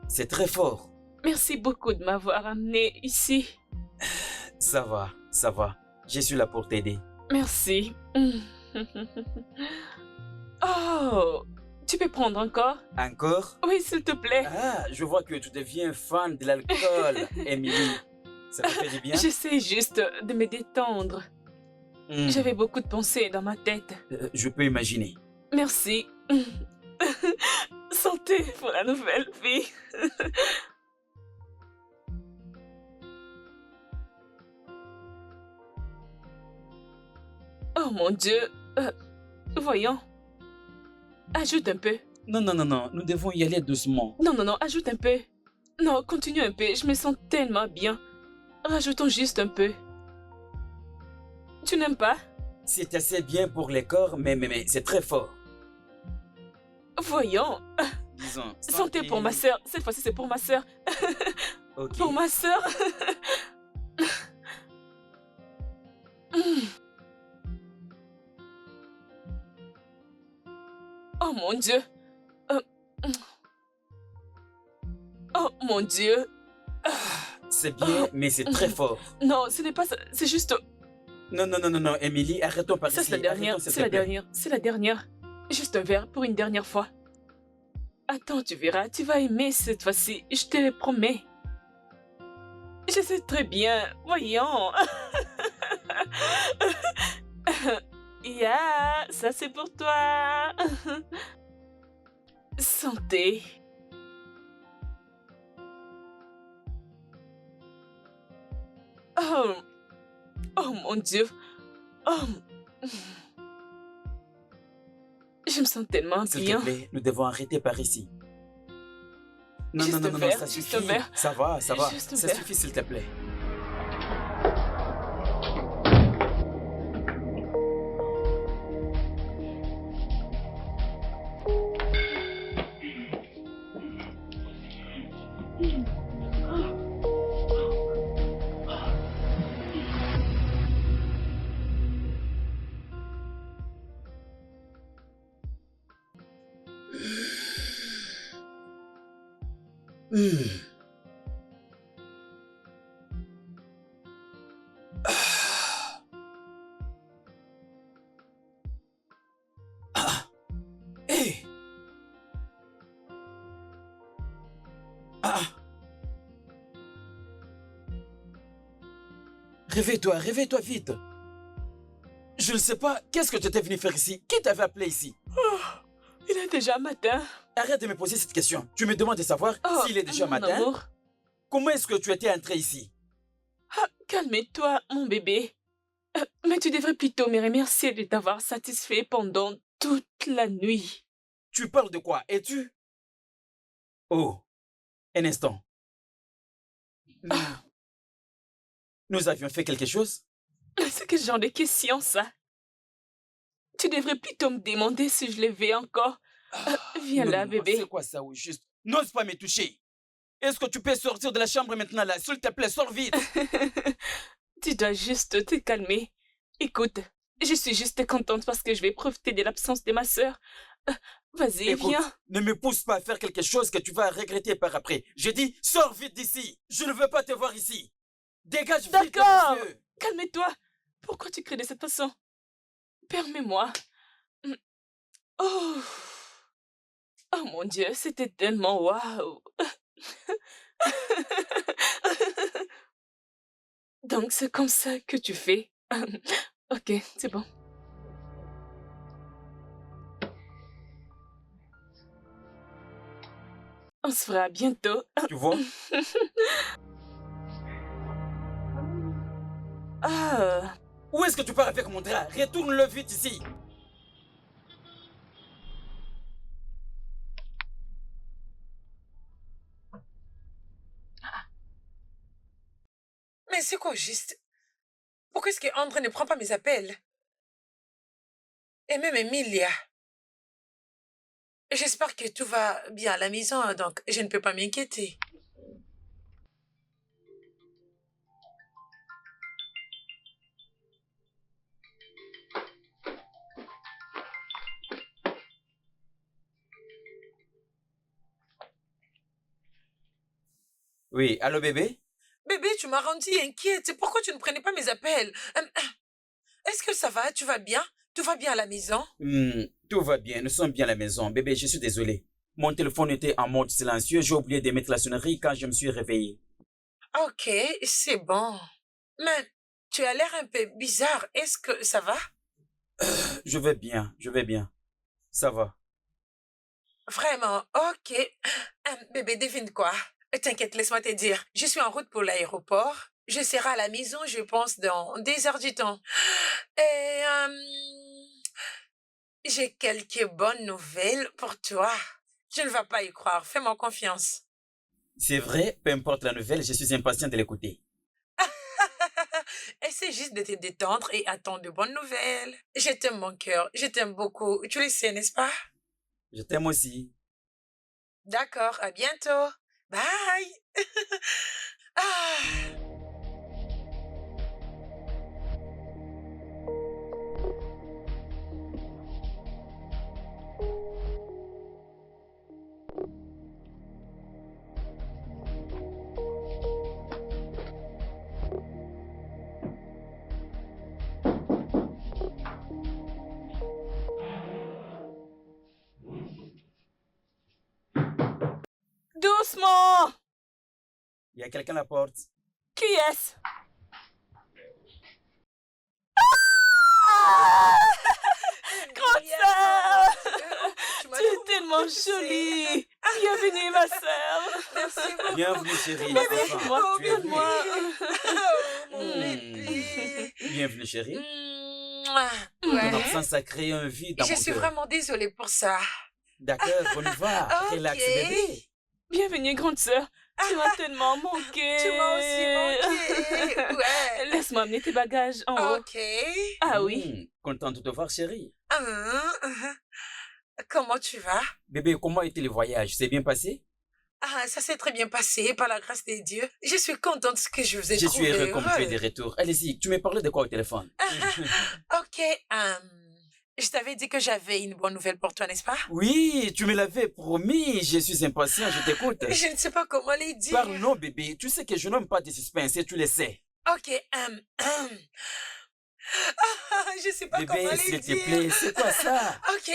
C'est très fort. Merci beaucoup de m'avoir amené ici. Ça va, ça va. Je suis là pour t'aider. Merci. Oh, tu peux prendre encore? Encore? Oui, s'il te plaît. Ah, je vois que tu deviens fan de l'alcool, Emily. Ça te fait du bien? J'essaie juste de me détendre. J'avais beaucoup de pensées dans ma tête. Je peux imaginer. Merci. Santé pour la nouvelle vie. Oh mon Dieu. Voyons. Ajoute un peu. Non, non, non, non. Nous devons y aller doucement. Non, non, non, ajoute un peu. Non, continue un peu. Je me sens tellement bien. Rajoutons juste un peu. Tu n'aimes pas? C'est assez bien pour les corps, mais c'est très fort. Voyons. Disons. Santé pour ma sœur. Cette fois-ci, c'est pour ma sœur. Ok. Pour ma sœur. Oh mon Dieu. Oh mon Dieu. C'est bien, mais c'est très fort. Non, ce n'est pas ça. C'est juste... Non, non, non, non, non, Emily, arrêtons par Ça, ici. c'est la dernière. Arrêtons, s'il C'est te la plaît. dernière. C'est la dernière. Juste un verre pour une dernière fois. Attends, tu verras. Tu vas aimer cette fois-ci. Je te le promets. Je sais très bien. Voyons. Ya, ça c'est pour toi. Santé. Oh. Oh mon Dieu. Oh. Je me sens tellement S'il te bien. plaît, nous devons arrêter par ici. Non, Juste non, non, un non, verre, ça juste suffit. un verre. Ça va, ça va. Juste un Ça verre. suffit, s'il te plaît. Hé! Ah! Réveille-toi vite. Je ne sais pas, qu'est-ce que tu étais venu faire ici? Qui t'avait appelé ici? Il est déjà matin. Arrête de me poser cette question. Tu me demandes de savoir Oh, s'il est déjà mon matin? amour. Comment est-ce que tu étais entré ici? Calme-toi, mon bébé. Mais tu devrais plutôt me remercier de t'avoir satisfait pendant toute la nuit. Tu parles de quoi? Es-tu? Oh, un instant. Nous avions fait quelque chose? C'est quel genre de question, ça? Tu devrais plutôt me demander si je le vais encore. Viens Non, là, non, bébé. C'est quoi ça, au juste? N'ose pas me toucher. Est-ce que tu peux sortir de la chambre maintenant, là? S'il te plaît, sors vite. Tu dois juste te calmer. Écoute, je suis juste contente parce que je vais profiter de l'absence de ma sœur. Vas-y, Écoute, viens. ne me pousse pas à faire quelque chose que tu vas regretter par après. J'ai dit, sors vite d'ici. Je ne veux pas te voir ici. Dégage vite, D'accord. monsieur. Calme-toi. Pourquoi tu cries de cette façon? Permets-moi. Oh. Oh mon Dieu, c'était tellement waouh. Donc c'est comme ça que tu fais. Ok, c'est bon. On se fera bientôt. Tu vois? Ah, Où est-ce que tu pars avec mon drap? Retourne-le vite ici. Mais c'est quoi juste? Pourquoi est-ce qu'André ne prend pas mes appels? Et même Emilia. J'espère que tout va bien à la maison, donc je ne peux pas m'inquiéter. Oui, allô bébé? Bébé, tu m'as rendu inquiète. Pourquoi tu ne prenais pas mes appels? Est-ce que ça va? Tu vas bien? Tout va bien à la maison? Tout va bien, nous sommes bien à la maison. Bébé, je suis désolé. Mon téléphone était en mode silencieux, j'ai oublié de mettre la sonnerie quand je me suis réveillé. Ok, c'est bon. Mais tu as l'air un peu bizarre. Est-ce que ça va? Je vais bien, je vais bien. Ça va. Vraiment, ok. Bébé, devine quoi? T'inquiète, laisse-moi te dire. Je suis en route pour l'aéroport. Je serai à la maison, je pense, dans 2 heures du temps. Et j'ai quelques bonnes nouvelles pour toi. Tu ne vas pas y croire, fais-moi confiance. C'est vrai, peu importe la nouvelle, je suis impatient de l'écouter. Essaie juste de te détendre et attends de bonnes nouvelles. Je t'aime, mon cœur, je t'aime beaucoup. Tu le sais, n'est-ce pas? Je t'aime aussi. D'accord, à bientôt. Bye. Ah. doucement! Il y a quelqu'un à la porte. Qui est-ce? Ah! Grande sœur! Tu es tellement jolie! Bienvenue, ma sœur! Merci beaucoup. Bienvenue chérie. Bébé, Enfin, moi, tu es venue. moi. Oh, mon bébé. Bienvenue chérie. Ton Ouais. absence a créé un vide dans Je mon suis cœur. vraiment désolée pour ça. D'accord, on y va. Ok. Relax, bébé. Bienvenue, grande sœur. Tu m'as tellement manqué. Tu m'as aussi manqué. Ouais. Laisse-moi amener tes bagages en haut. Ok. Ah oui. Contente de te voir, chérie. Hum. Comment tu vas? Bébé, comment était le voyage? C'est bien passé? Ah, ça s'est très bien passé, par la grâce de Dieu. Je suis contente que je vous ai Je trouvé suis heureux comme tu es heureux. de retour. Allez-y, tu me parlais de quoi au téléphone? Ok, je t'avais dit que j'avais une bonne nouvelle pour toi, n'est-ce pas? Oui, tu me l'avais promis. Je suis impatient, je t'écoute. Je ne sais pas comment les dire. Parle, non, bébé. Tu sais que je n'aime pas de suspense, et tu le sais. Ok, je sais pas Bébé, comment les s'il te dire. plaît, c'est quoi ça? Ok.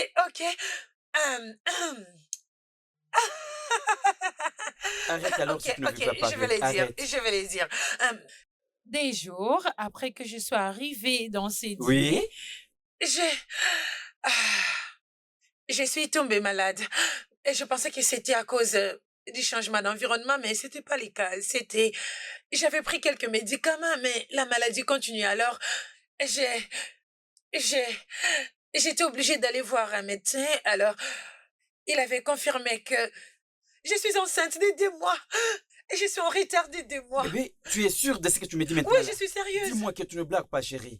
Arrête alors Ok, si tu ne veux ok, pas parler. je vais les dire, Arrête. je vais les dire. Des jours après que je sois arrivée dans ces Oui? dîners, Ah, je suis tombée malade. Et je pensais que c'était à cause du changement d'environnement, mais c'était pas le cas. J'avais pris quelques médicaments, mais la maladie continue. Alors, j'étais obligée d'aller voir un médecin. Alors, il avait confirmé que je suis enceinte de 2 mois. Et je suis en retard de 2 mois. Bébé, tu es sûre de ce que tu me dis maintenant? Oui, là? je suis sérieuse. Dis-moi que tu ne blagues pas, chérie.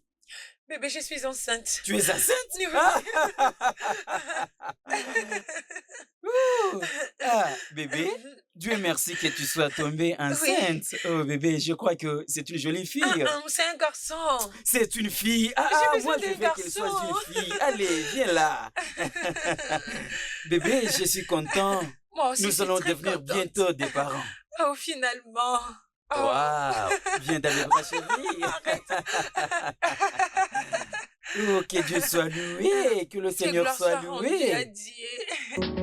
Bébé, je suis enceinte. Tu es enceinte? Oui. Ouh. Ah, bébé, Dieu merci que tu sois tombée enceinte. Oh, bébé, je crois que c'est une jolie fille. C'est un garçon. C'est une fille. J'ai Moi, besoin je d'un veux qu'elle soit garçon. une fille. Allez, viens là. Bébé, je suis content. Moi aussi, je Nous suis allons très devenir contente. bientôt des parents. Oh, finalement. Oh. Waouh, viens dans mes bras, chérie. Oh, que Dieu soit loué, que le Que Seigneur gloire soit rendue à loué. Dieu.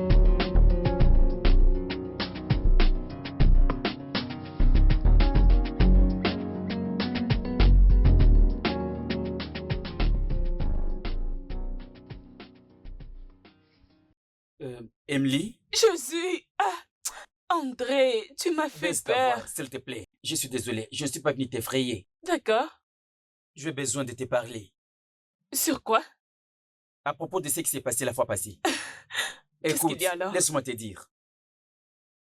Emily, Jésus. Ah, André, tu m'as fait baisse ta peur. voix, s'il te plaît. Je suis désolé, je ne suis pas venu t'effrayer. D'accord. J'ai besoin de te parler. Sur quoi? À propos de ce qui s'est passé la fois passée. Qu'est-ce Écoute, qu'il y a alors? laisse-moi te dire.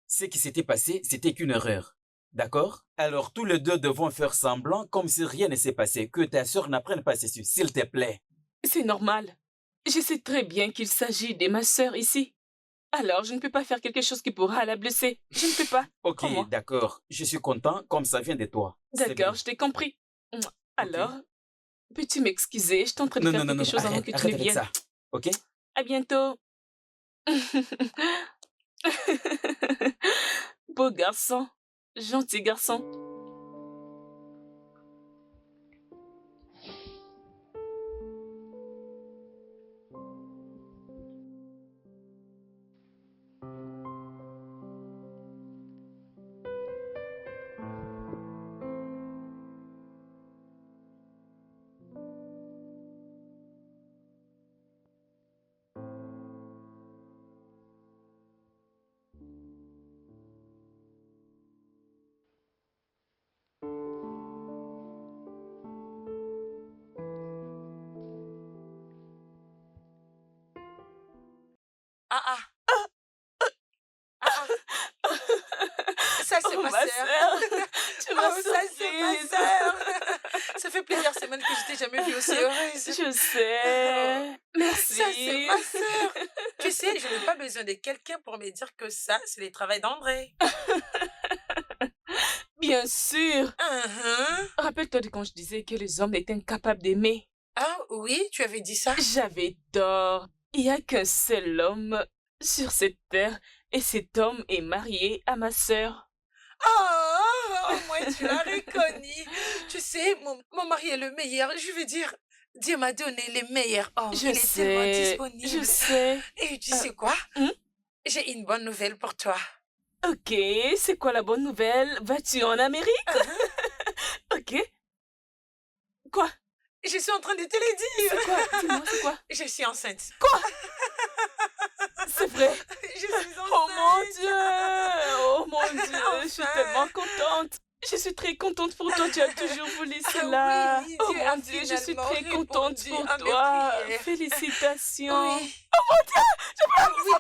Ce qui s'était passé, c'était qu'une erreur. D'accord? Alors tous les deux devons faire semblant comme si rien ne s'est passé, que ta sœur n'apprenne pas ceci, s'il te plaît. C'est normal. Je sais très bien qu'il s'agit de ma sœur ici. Alors, je ne peux pas faire quelque chose qui pourra la blesser. Je ne peux pas. Ok, Comment? d'accord. Je suis content comme ça vient de toi. C'est bien. D'accord, je t'ai compris. Alors, peux-tu m'excuser? Je suis en train de Non, faire non, non, quelque non, chose avant arrête, que tu arrête ne avec viennes. ça. Ok? À bientôt. Beau garçon. Gentil garçon. Ah. Ça, c'est Oh, ma ma sœur. sœur. Tu m'as Oh, ça, c'est ma surprise. sœur. Ça fait plusieurs semaines que je t'ai jamais vue aussi heureuse. Je sais. Merci. Ça, c'est ma sœur. Tu sais, je n'ai pas besoin de quelqu'un pour me dire que ça, c'est le travail d'André. Bien sûr. Mhm. Rappelle-toi de quand je disais que les hommes étaient incapables d'aimer. Ah oui, tu avais dit ça? J'avais tort. Il n'y a qu'un seul homme sur cette terre et cet homme est marié à ma sœur. Oh, au moins tu l'as reconnu. Tu sais, mon mari est le meilleur. Je veux dire, Dieu m'a donné les meilleurs hommes. Je Il est tellement sais. disponible. Je sais. Et tu sais quoi? J'ai une bonne nouvelle pour toi. Ok, c'est quoi la bonne nouvelle? Vas-tu en Amérique? Ok. Quoi? Je suis en train de te le dire. C'est quoi? Dis-moi, c'est quoi? Je suis enceinte. C'est vrai? Je suis enceinte. Oh mon Dieu! Oh mon Dieu! Je suis Enfin. tellement contente! Je Je suis très contente pour toi. Tu as toujours voulu Ah cela. oui, Oh Dieu a mon Dieu, je suis finalement très contente répondu pour à mes toi. prières. Félicitations. Oui. Oh mon Dieu,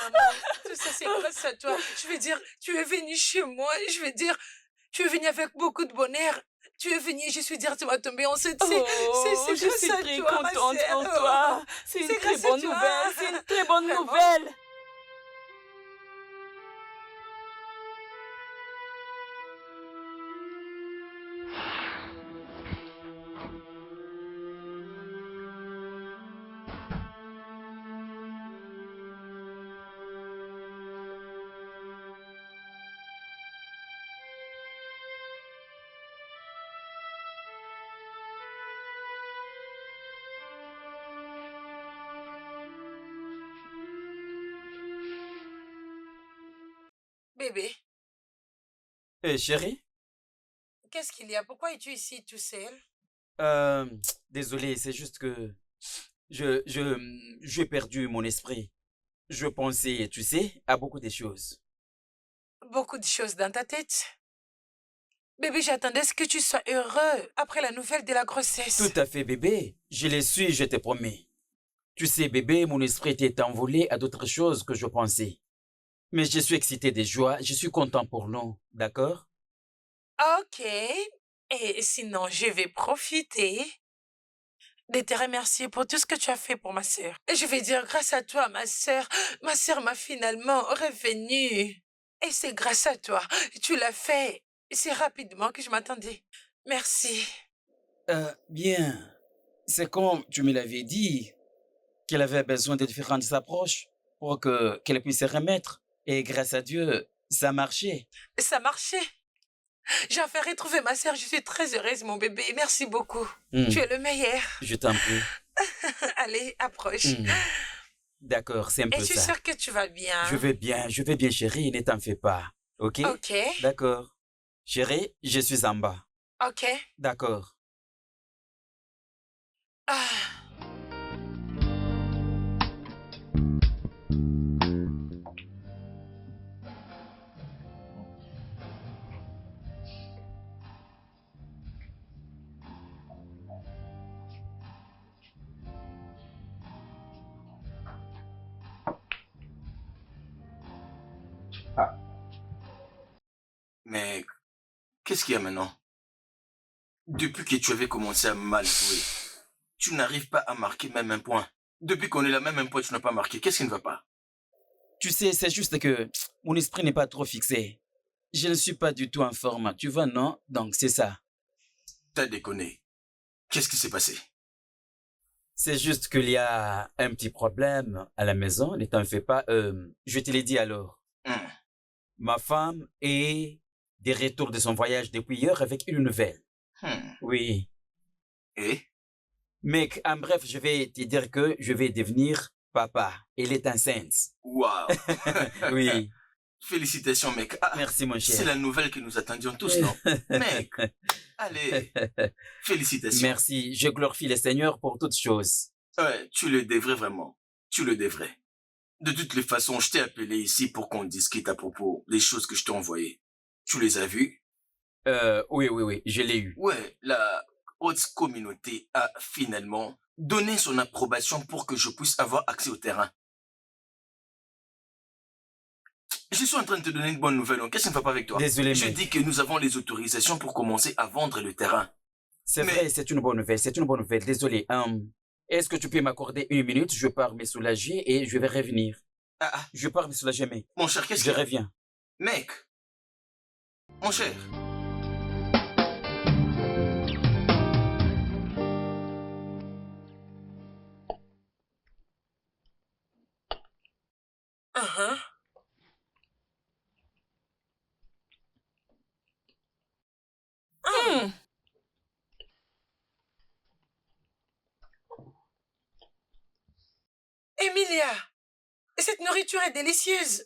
maman, tout ça c'est grâce à toi. Je veux dire, tu es venu chez moi. Je veux dire, tu es venu avec beaucoup de bonheur. Tu es venu, je suis dire, tu vas tomber enceinte. Oh, C'est je grâce suis à très toi, ma contente sœur. pour toi. C'est une C'est très grâce à bonne toi. nouvelle. C'est une très bonne Vraiment. nouvelle. Bébé, Chérie, qu'est-ce qu'il y a? Pourquoi es-tu ici tout seul? euh, désolé, c'est juste que j'ai perdu mon esprit. Je pensais, tu sais, à beaucoup de choses. Beaucoup de choses dans ta tête. Bébé, j'attendais à ce que tu sois heureux après la nouvelle de la grossesse. Tout à fait, bébé. Je l'ai su, je te promets. Tu sais, bébé, mon esprit était envolé à d'autres choses que je pensais. Mais je suis excité de joie, je suis content pour nous, d'accord? Ok. Et sinon, je vais profiter de te remercier pour tout ce que tu as fait pour ma sœur. Et je vais dire grâce à toi, ma sœur m'a finalement revenu. Et c'est grâce à toi. Tu l'as fait si rapidement que je m'attendais. Merci. Bien. C'est comme tu me l'avais dit, qu'elle avait besoin de différentes approches pour qu'elle puisse se remettre. Et grâce à Dieu, ça marchait. Ça marchait. J'ai enfin retrouvé ma sœur. Je suis très heureuse, mon bébé. Merci beaucoup. Hmm, Tu es le meilleur. Je t'en prie. Allez, approche. Hmm, D'accord, c'est un Et peu je suis ça. sûre que tu vas bien. Je vais bien, chérie, ne t'en fais pas. Ok? Ok, D'accord. Chérie, je suis en bas. ok. D'accord. Ah. Mais qu'est-ce qu'il y a maintenant? Depuis que tu avais commencé à mal jouer, tu n'arrives pas à marquer même un point. Depuis qu'on est là, même un point, tu n'as pas marqué. Qu'est-ce qui ne va pas? Tu sais, c'est juste que mon esprit n'est pas trop fixé. Je ne suis pas du tout en forme, tu vois, non? Donc, c'est ça. T'as déconné. Qu'est-ce qui s'est passé? C'est juste qu'il y a un petit problème à la maison, ne t'en fais pas. Je te l'ai dit alors. Hmm. Ma femme est de retour de son voyage depuis hier avec une nouvelle. Hmm. Oui. Et? Mec, en bref, je vais te dire que je vais devenir papa. Elle est enceinte. Waouh! Oui. Félicitations, mec. Ah, Merci, mon c'est cher. la nouvelle que nous attendions tous, non? Mec, allez, félicitations. Merci. Je glorifie le Seigneur pour toutes choses. Ouais, tu le devrais vraiment. Tu le devrais. De toutes les façons, je t'ai appelé ici pour qu'on discute à propos des choses que je t'ai envoyées. Tu les as vues? Oui, je l'ai eu. Ouais, la haute communauté a finalement donné son approbation pour que je puisse avoir accès au terrain. Je suis en train de te donner une bonne nouvelle, donc qu'est-ce qui ne va pas avec toi? Désolé, Je mec. dis que nous avons les autorisations pour commencer à vendre le terrain. C'est Mais- vrai, c'est une bonne nouvelle, c'est une bonne nouvelle. Désolé. Est-ce que tu peux m'accorder une minute? Je pars me soulager et je vais revenir. Ah, Je pars me soulager, mec. mon cher, qu'est-ce Je qu'il y a? reviens. Mec, mon cher. Uh-huh. Hmm. Emilia, cette nourriture est délicieuse.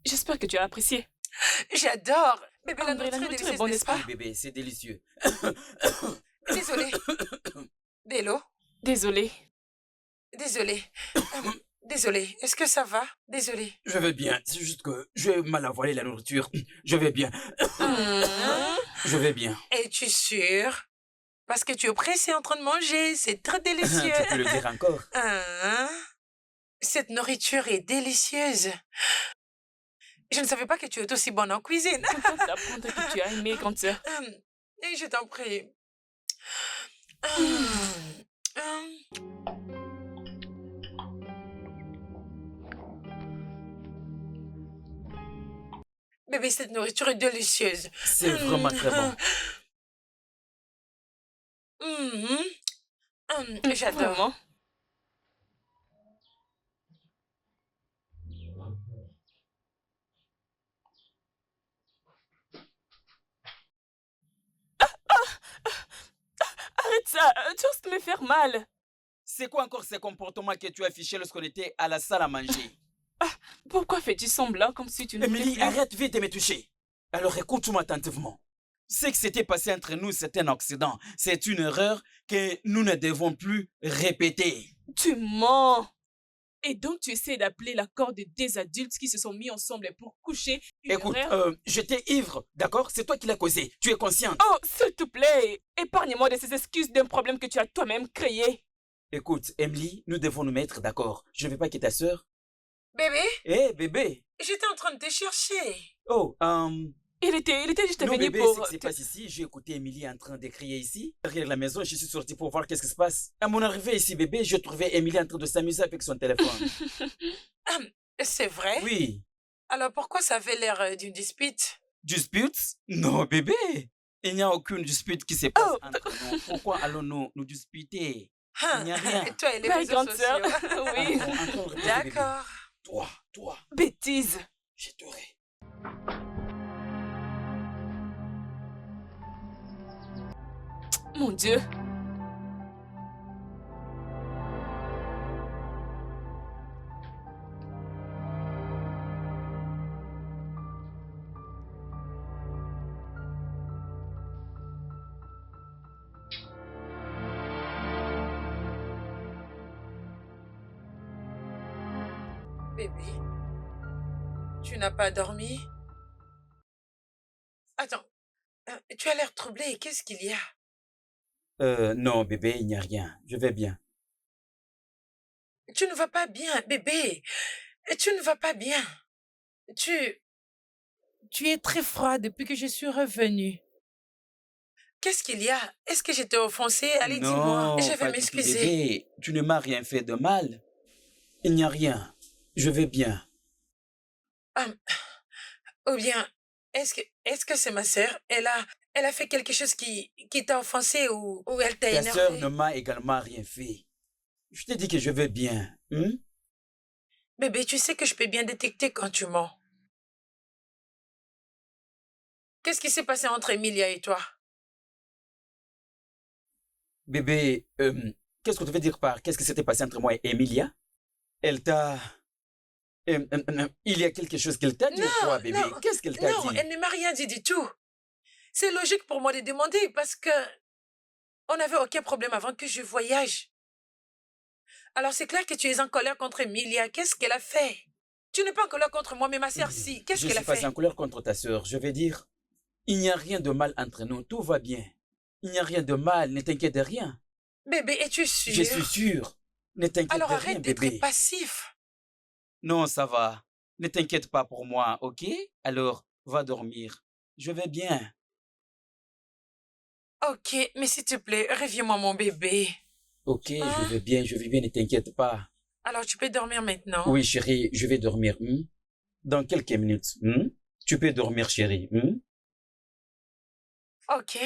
J'espère que tu as apprécié. J'adore. Bébé, la André, nourriture la est nourriture est délicieuse, bonne, n'est-ce n'est-ce pas? Oui, bébé, c'est délicieux. Désolée. Délo, Désolée. désolée. Désolée, est-ce que ça va? Désolée. Je vais bien. C'est juste que je vais mal avaler la nourriture. Je vais bien. Je vais bien. Es-tu sûr? Parce que tu es pressé en train de manger, c'est très délicieux. Tu peux le dire encore. Cette nourriture est délicieuse. Je ne savais pas que tu étais aussi bonne en cuisine. Contente d'apprendre que tu as aimé, grande sœur. Et je t'en prie. Bébé, cette nourriture est délicieuse. C'est vraiment très bon. J'adore. Vraiment. Arrête ça, tu oses me faire mal. C'est quoi encore ces comportements que tu as affichés lorsqu'on était à la salle à manger? Pourquoi fais-tu semblant comme si tu ne Émilie, voulais plus? arrête vite de me toucher. Alors écoute-moi attentivement. Ce qui s'était passé entre nous, c'est un accident. C'est une erreur que nous ne devons plus répéter. Tu mens. Et donc tu essaies d'appeler l'accord de deux adultes qui se sont mis ensemble pour coucher. Écoute, erreur. j'étais ivre, d'accord? C'est toi qui l'as causé. Tu es consciente. Oh, s'il te plaît, épargne-moi de ces excuses d'un problème que tu as toi-même créé. Écoute, Emily, nous devons nous mettre d'accord. Je ne veux pas que ta sœur... Bébé, Hé, bébé! j'étais en train de te chercher. Oh, Il était juste non, venu bébé, pour... ce qui se passe ici, j'ai écouté Emily en train de crier ici. Derrière la maison, je suis sorti pour voir qu'est-ce qui se passe. À mon arrivée ici, bébé, je trouvais Emily en train de s'amuser avec son téléphone. C'est vrai? Oui. Alors pourquoi ça avait l'air d'une dispute? Dispute? Non, bébé. Il n'y a aucune dispute qui se passe Oh. entre nous. Pourquoi allons-nous nous disputer? Hein, Il n'y a rien. Toi et les Ma réseaux grande sœur, sociaux. oui. Encore répéter, bébé. D'accord. Toi, Bêtise. je t'aurai. Mon Dieu. Bébé, tu n'as pas dormi? Attends, tu as l'air troublé. Qu'est-ce qu'il y a? Non, bébé, il n'y a rien. Je vais bien. Tu ne vas pas bien, bébé. Tu ne vas pas bien. Tu es très froid depuis que je suis revenue. Qu'est-ce qu'il y a? Est-ce que je t'ai offensé? Allez, dis-moi. Non, Je vais pas du tout, m'excuser. bébé. Tu ne m'as rien fait de mal. Il n'y a rien. Je vais bien. Ou bien, est-ce que c'est ma sœur? Elle a fait quelque chose qui t'a offensé ou elle t'a Ta sœur énervé? ne m'a également rien fait. Je t'ai dit que je vais bien. Bébé, tu sais que je peux bien détecter quand tu mens. Qu'est-ce qui s'est passé entre Emilia et toi? Bébé, qu'est-ce que tu veux dire par qu'est-ce qui s'était passé entre moi et Emilia? Elle t'a... il y a quelque chose qu'elle t'a dit ou quoi, bébé? non, Qu'est-ce qu'elle t'a Non, dit? elle ne m'a rien dit du tout. C'est logique pour moi de demander parce que on n'avait aucun problème avant que je voyage. Alors c'est clair que tu es en colère contre Emilia. Qu'est-ce qu'elle a fait? Tu n'es pas en colère contre moi, mais ma sœur, si. Qu'est-ce qu'elle a Je suis fait? pas en colère contre ta sœur. Je vais dire, il n'y a rien de mal entre nous. Tout va bien. Il n'y a rien de mal. Ne t'inquiète de rien. Bébé, es-tu sûr? Je suis sûr. Ne t'inquiète Alors de rien, arrête d'être bébé. passif. Non, ça va. Ne t'inquiète pas pour moi, ok? Alors, va dormir. Je vais bien. Ok, mais s'il te plaît, reviens-moi mon bébé. Ok, je vais bien, ne t'inquiète pas. Alors tu peux dormir maintenant. Oui, chérie, je vais dormir. Dans quelques minutes. Tu peux dormir, chérie. Ok.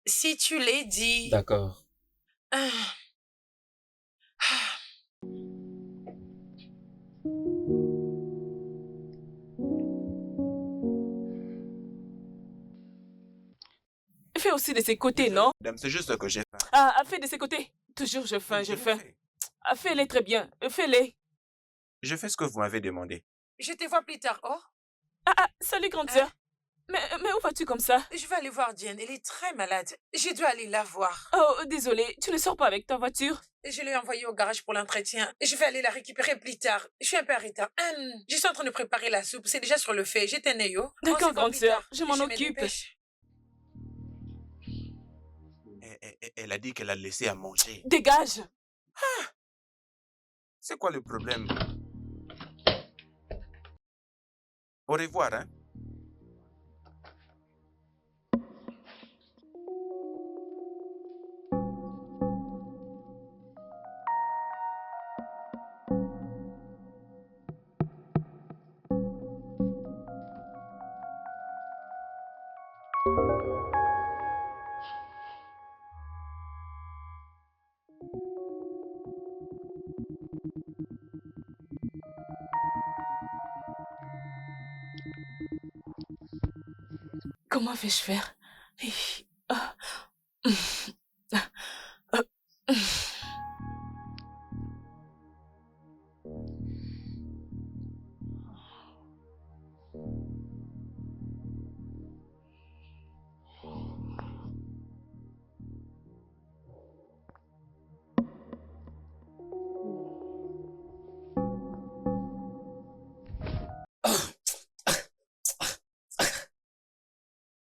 Si tu l'es dit. D'accord. Ah. Fais aussi de ses côtés, non? Madame, c'est juste que j'ai faim. Ah, fais de ses côtés. Toujours je faim, je faim. Ah, fais-les très bien. Fais-les. Je fais ce que vous m'avez demandé. Je te vois plus tard, oh? Ah, salut, grande sœur. Mais où vas-tu comme ça? Je vais aller voir Diane, elle est très malade. Je dois aller la voir. Oh, désolé, tu ne sors pas avec ta voiture? Je l'ai envoyée au garage pour l'entretien. Je vais aller la récupérer plus tard. Je suis un peu en retard. Je suis en train de préparer la soupe. C'est déjà sur le feu. J'étais Néo. D'accord, grande sœur, je m'en occupe. Elle a dit qu'elle a laissé à manger. Dégage! C'est quoi le problème? Au revoir, hein? Comment vais-je faire? Ah.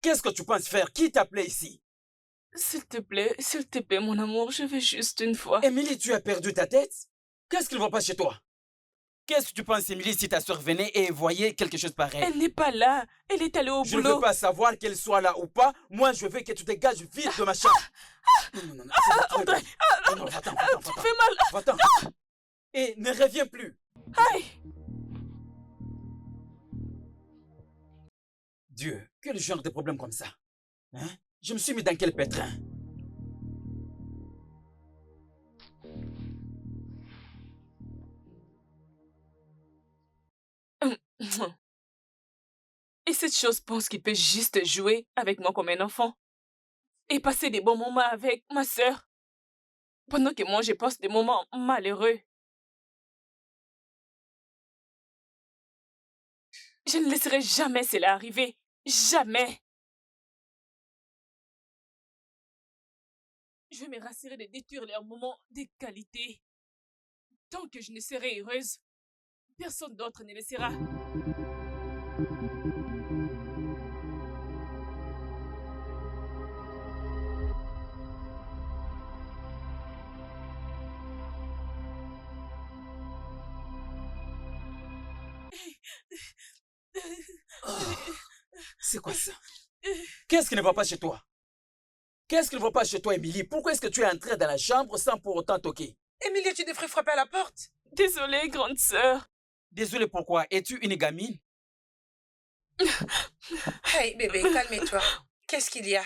Qu'est-ce que tu penses faire? Qui t'appelait ici? S'il te plaît, mon amour, je veux juste une fois. Émilie, tu as perdu ta tête? Qu'est-ce qui ne va pas chez toi? Qu'est-ce que tu penses, Émilie, si ta soeur venait et voyait quelque chose pareil? Elle n'est pas là. Elle est allée au Je ne boulot. veux pas savoir qu'elle soit là ou pas. Moi, je veux que tu dégages vite de ma chambre. Non. André, Non, va-t'en. tu me fais mal. Va-t'en. Et ne reviens plus. Aïe. Dieu, quel genre de problème comme ça? Hein? Je me suis mis dans quel pétrin? Et cette chose pense qu'il peut juste jouer avec moi comme un enfant. Et passer des bons moments avec ma sœur. Pendant que moi, je passe des moments malheureux. Je ne laisserai jamais cela arriver. Jamais. Je vais me rassurer de détruire leurs moments de qualité. Tant que je ne serai heureuse, personne d'autre ne le sera. C'est quoi ça? Qu'est-ce qui ne va pas chez toi? Qu'est-ce qui ne va pas chez toi, Émilie? Pourquoi est-ce que tu es entrée dans la chambre sans pour autant toquer? Émilie, tu devrais frapper à la porte. Désolée, grande sœur. Désolé, pourquoi? Es-tu une gamine? Hey, bébé, calme-toi. Qu'est-ce qu'il y a?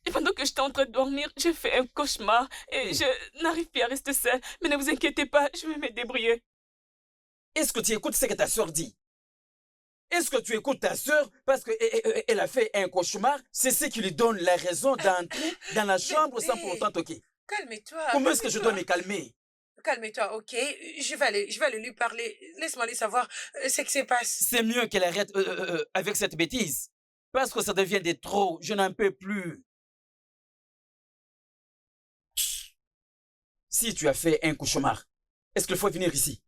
Et pendant que j'étais en train de dormir, j'ai fait un cauchemar et je n'arrive plus à rester seule. Mais ne vous inquiétez pas, je vais me débrouiller. Est-ce que tu écoutes ce que ta soeur dit? Est-ce que tu écoutes ta soeur parce qu'elle a fait un cauchemar? C'est ce qui lui donne la raison d'entrer dans la chambre sans pour autant toquer. Calme-toi. Comment est-ce que je dois me calmer? Calme-toi, ok? Je vais aller lui parler. Laisse-moi aller savoir ce qui se passe. C'est mieux qu'elle arrête avec cette bêtise. Parce que ça devient de trop. Je n'en peux plus. Si tu as fait un cauchemar, est-ce qu'il faut venir ici?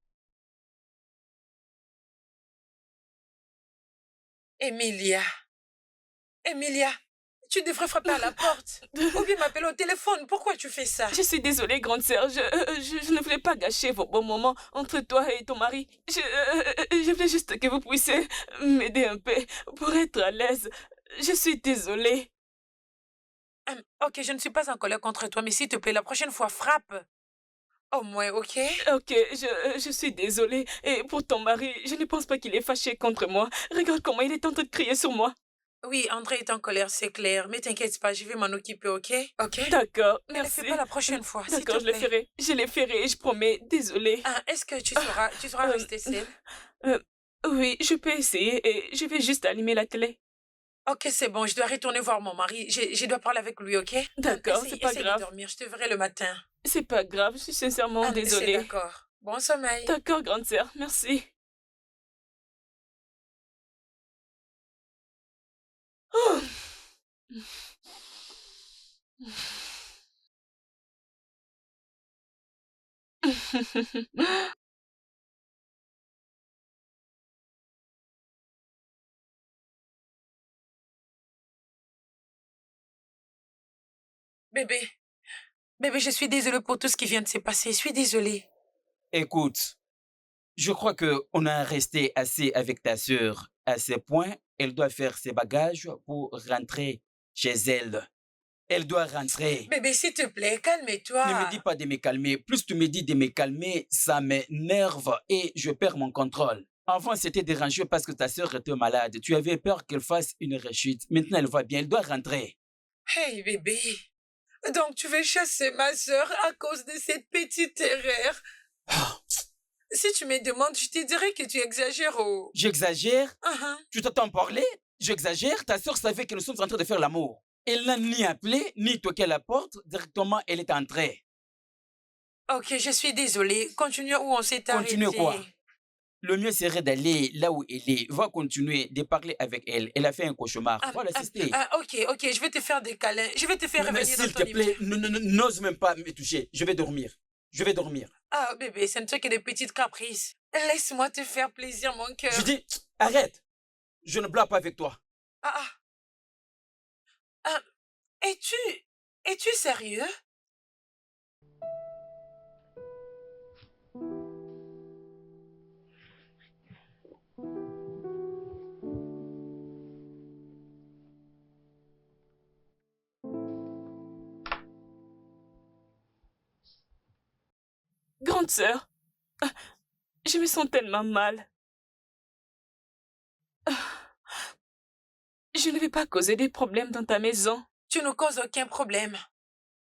Emilia, tu devrais frapper à la porte. Ou bien m'appeler au téléphone. Pourquoi tu fais ça? Je suis désolée, grande sœur. Je ne voulais pas gâcher vos bons moments entre toi et ton mari. Je voulais juste que vous puissiez m'aider un peu pour être à l'aise. Je suis désolée. Ok, je ne suis pas en colère contre toi, mais s'il te plaît, la prochaine fois, frappe. Au moins, ok? Ok, je suis désolée. Et pour ton mari, je ne pense pas qu'il est fâché contre moi. Regarde comment il est en train de crier sur moi. Oui, André est en colère, c'est clair. Mais t'inquiète pas, je vais m'en occuper, ok? Ok? D'accord, Ne le merci. fais pas la prochaine fois, s'il te D'accord, je le plaît. ferai. Je le ferai, je promets. Désolée. Est-ce que tu sauras rester seule? Oui, je peux essayer et je vais juste allumer la télé. Ok, c'est bon, je dois retourner voir mon mari. Je dois parler avec lui, ok? D'accord, c'est pas essaye grave. de dormir, je te verrai le matin. C'est pas grave, je suis sincèrement désolée. D'accord. Bon sommeil. D'accord, grande sœur, merci. Bébé, bébé, je suis désolée pour tout ce qui vient de se passer. Je suis désolée. Écoute, je crois qu'on a resté assez avec ta sœur. À ce point, elle doit faire ses bagages pour rentrer chez elle. Elle doit rentrer. Bébé, s'il te plaît, Ne me calme-toi. dis pas de me calmer. Plus tu me dis de me calmer, ça m'énerve et je perds mon contrôle. Avant, c'était dérangé parce que ta sœur était malade. Tu avais peur qu'elle fasse une rechute. Maintenant, elle va bien. Elle doit rentrer. Hey, bébé. Donc, tu veux chasser ma sœur à cause de cette petite erreur? Si tu me demandes, je te dirais que tu exagères au... J'exagère? Uh-huh. Tu t'entends parler? J'exagère? Ta sœur savait que nous sommes en train de faire l'amour. Elle n'a ni appelé, ni toqué à la porte. Directement, elle est entrée. Ok, je suis désolée. Continue où on s'est arrêté. Continue quoi? Le mieux serait d'aller là où elle est. Va continuer de parler avec elle. Elle a fait un cauchemar. Va l'assister. Ok, je vais te faire des câlins. Je vais te faire Mais revenir dans s'il ton te plaît, lit. n'ose même pas me toucher. Je vais dormir. Je vais dormir. Ah, bébé, ce ne sont que des petites caprices. Laisse-moi te faire plaisir, mon cœur. Je dis, arrête. Je ne blague pas avec toi. Es-tu sérieux? Grande sœur, je me sens tellement mal. Je ne vais pas causer des problèmes dans ta maison. Tu ne causes aucun problème.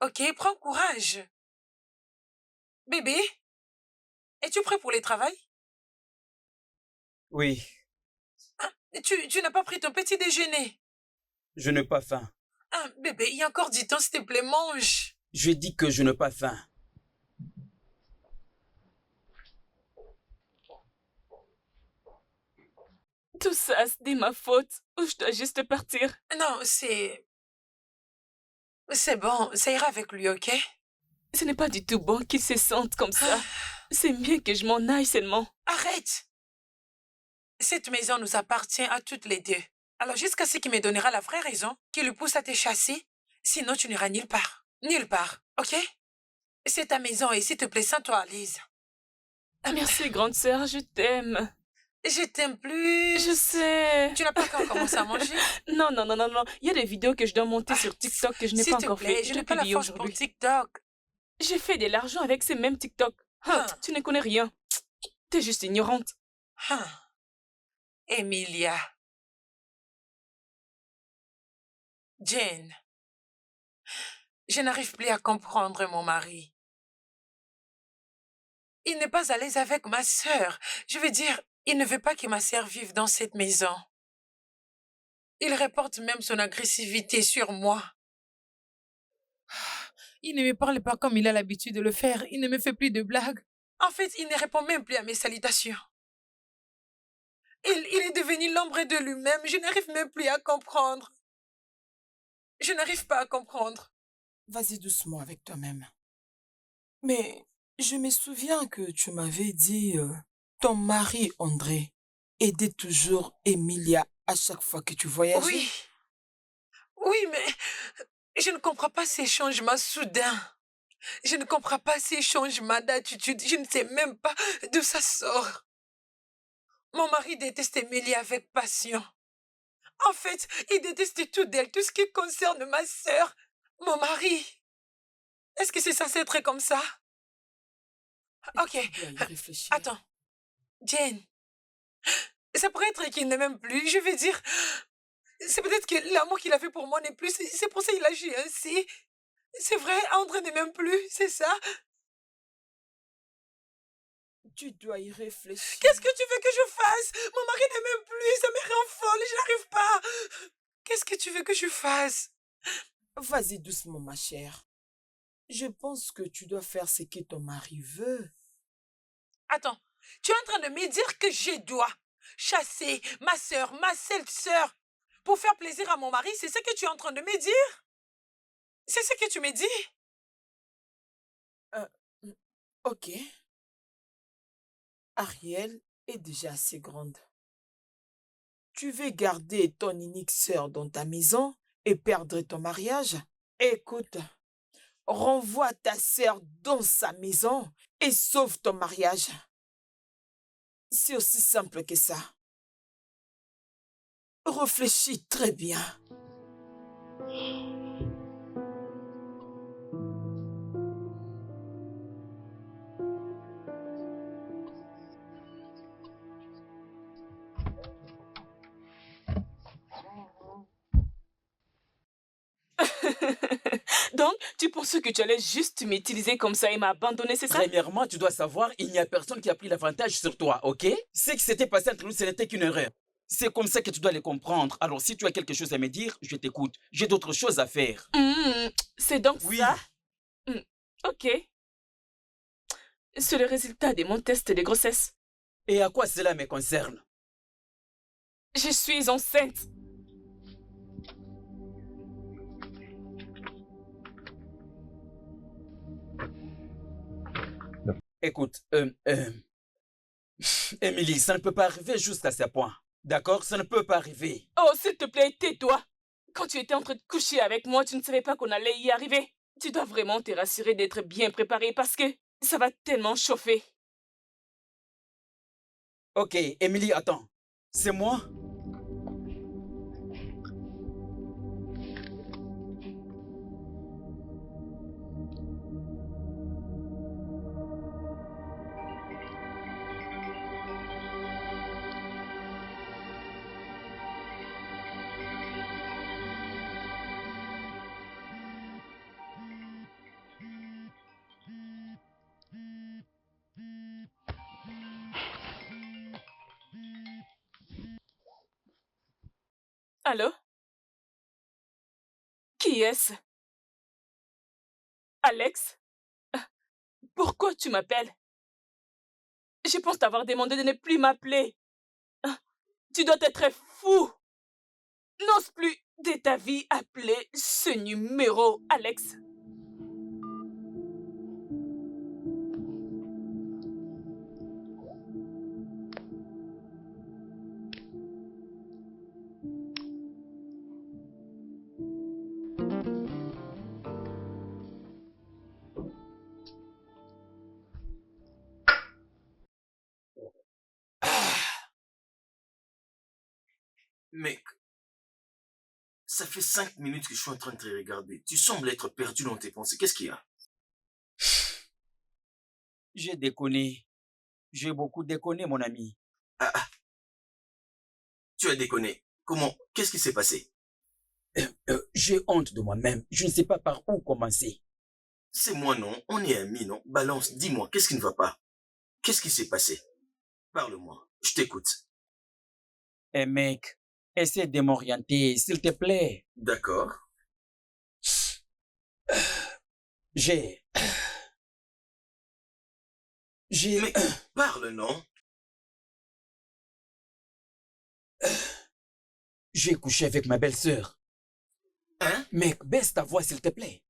Ok, prends courage. Bébé, es-tu prêt pour le travail? Oui, Tu n'as pas pris ton petit déjeuner. je n'ai pas faim. Bébé, il y a encore du temps, s'il te plaît, mange. Je dis que je n'ai pas faim. Tout ça, c'est ma faute. Ou je dois juste partir. Non, c'est bon, ça ira avec lui, ok? Ce n'est pas du tout bon qu'il se sente comme ça. C'est mieux que je m'en aille seulement. Arrête! Cette maison nous appartient à toutes les deux. Alors jusqu'à ce qu'il me donnera la vraie raison qui le pousse à te chasser, sinon tu n'iras nulle part. Nulle part, ok? C'est ta maison et s'il te plaît, sens-toi à l'aise. Merci, grande sœur, je t'aime. Je t'aime plus. Je sais. Tu n'as pas encore commencé à manger? Non. Il y a des vidéos que je dois monter sur TikTok que je n'ai pas encore fait. Je n'ai pas la force pour TikTok. J'ai fait de l'argent avec ces mêmes TikTok. Tu ne connais rien. T'es juste ignorante. Emilia. Jane. Je n'arrive plus à comprendre mon mari. Il n'est pas à l'aise avec ma sœur. Je veux dire, il ne veut pas que ma sœur vive dans cette maison. Il reporte même son agressivité sur moi. Il ne me parle pas comme il a l'habitude de le faire. Il ne me fait plus de blagues. En fait, il ne répond même plus à mes salutations. Il est devenu l'ombre de lui-même. Je n'arrive même plus à comprendre. Je n'arrive pas à comprendre. Vas-y doucement avec toi-même. Mais je me souviens que tu m'avais dit, ton mari André aidait toujours Emilia à chaque fois que tu voyageais. Oui, mais je ne comprends pas ces changements soudains. Je ne comprends pas ces changements d'attitude. Je ne sais même pas d'où ça sort. Mon mari déteste Emilia avec passion. En fait, il déteste tout d'elle, tout ce qui concerne ma sœur, mon mari. Est-ce que c'est censé être comme ça? Ok. Attends. Jane. Ça pourrait être qu'il ne m'aime plus. Je veux dire, c'est peut-être que l'amour qu'il avait pour moi n'est plus. C'est pour ça qu'il agit ainsi. C'est vrai, André ne m'aime plus, c'est ça? Tu dois y réfléchir. Qu'est-ce que tu veux que je fasse? Mon mari ne m'aime plus, ça me rend folle, je n'arrive pas. Qu'est-ce que tu veux que je fasse? Vas-y doucement, ma chère. Je pense que tu dois faire ce que ton mari veut. Attends, tu es en train de me dire que je dois chasser ma sœur, ma seule sœur, pour faire plaisir à mon mari, c'est ce que tu es en train de me dire? C'est ce que tu me dis? Ok. Ariel est déjà assez grande. Tu veux garder ton unique sœur dans ta maison et perdre ton mariage? Écoute, renvoie ta sœur dans sa maison et sauve ton mariage. C'est aussi simple que ça. Réfléchis très bien. Donc, tu pensais que tu allais juste m'utiliser comme ça et m'abandonner, c'est ça? Premièrement, tu dois savoir, il n'y a personne qui a pris l'avantage sur toi, ok? Ce qui s'était passé entre nous, ce n'était qu'une erreur. C'est comme ça que tu dois les comprendre. Alors, si tu as quelque chose à me dire, je t'écoute. J'ai d'autres choses à faire. C'est donc Oui. ça? Ok. C'est le résultat de mon test de grossesse. Et à quoi cela me concerne? Je suis enceinte. Écoute, Émilie, ça ne peut pas arriver jusqu'à ce point. D'accord? Ça ne peut pas arriver. Oh, s'il te plaît, tais-toi. Quand tu étais en train de coucher avec moi, tu ne savais pas qu'on allait y arriver. Tu dois vraiment te rassurer d'être bien préparé parce que ça va tellement chauffer. Ok, Émilie, attends. C'est moi? Allô? Qui est-ce? Alex? Pourquoi tu m'appelles? Je pense t'avoir demandé de ne plus m'appeler. Tu dois être fou. N'ose plus de ta vie appeler ce numéro, Alex. Mec, ça fait 5 minutes que je suis en train de te regarder. Tu sembles être perdu dans tes pensées. Qu'est-ce qu'il y a? J'ai déconné. J'ai beaucoup déconné, mon ami. Tu as déconné. Comment? Qu'est-ce qui s'est passé? J'ai honte de moi-même. Je ne sais pas par où commencer. C'est moi, non? On est amis, non? Balance, dis-moi, qu'est-ce qui ne va pas? Qu'est-ce qui s'est passé? Parle-moi, je t'écoute. Eh mec, essaie de m'orienter, s'il te plaît. D'accord. J'ai... Mais parle, non? J'ai couché avec ma belle-sœur. Hein? Mec, baisse ta voix, s'il te plaît.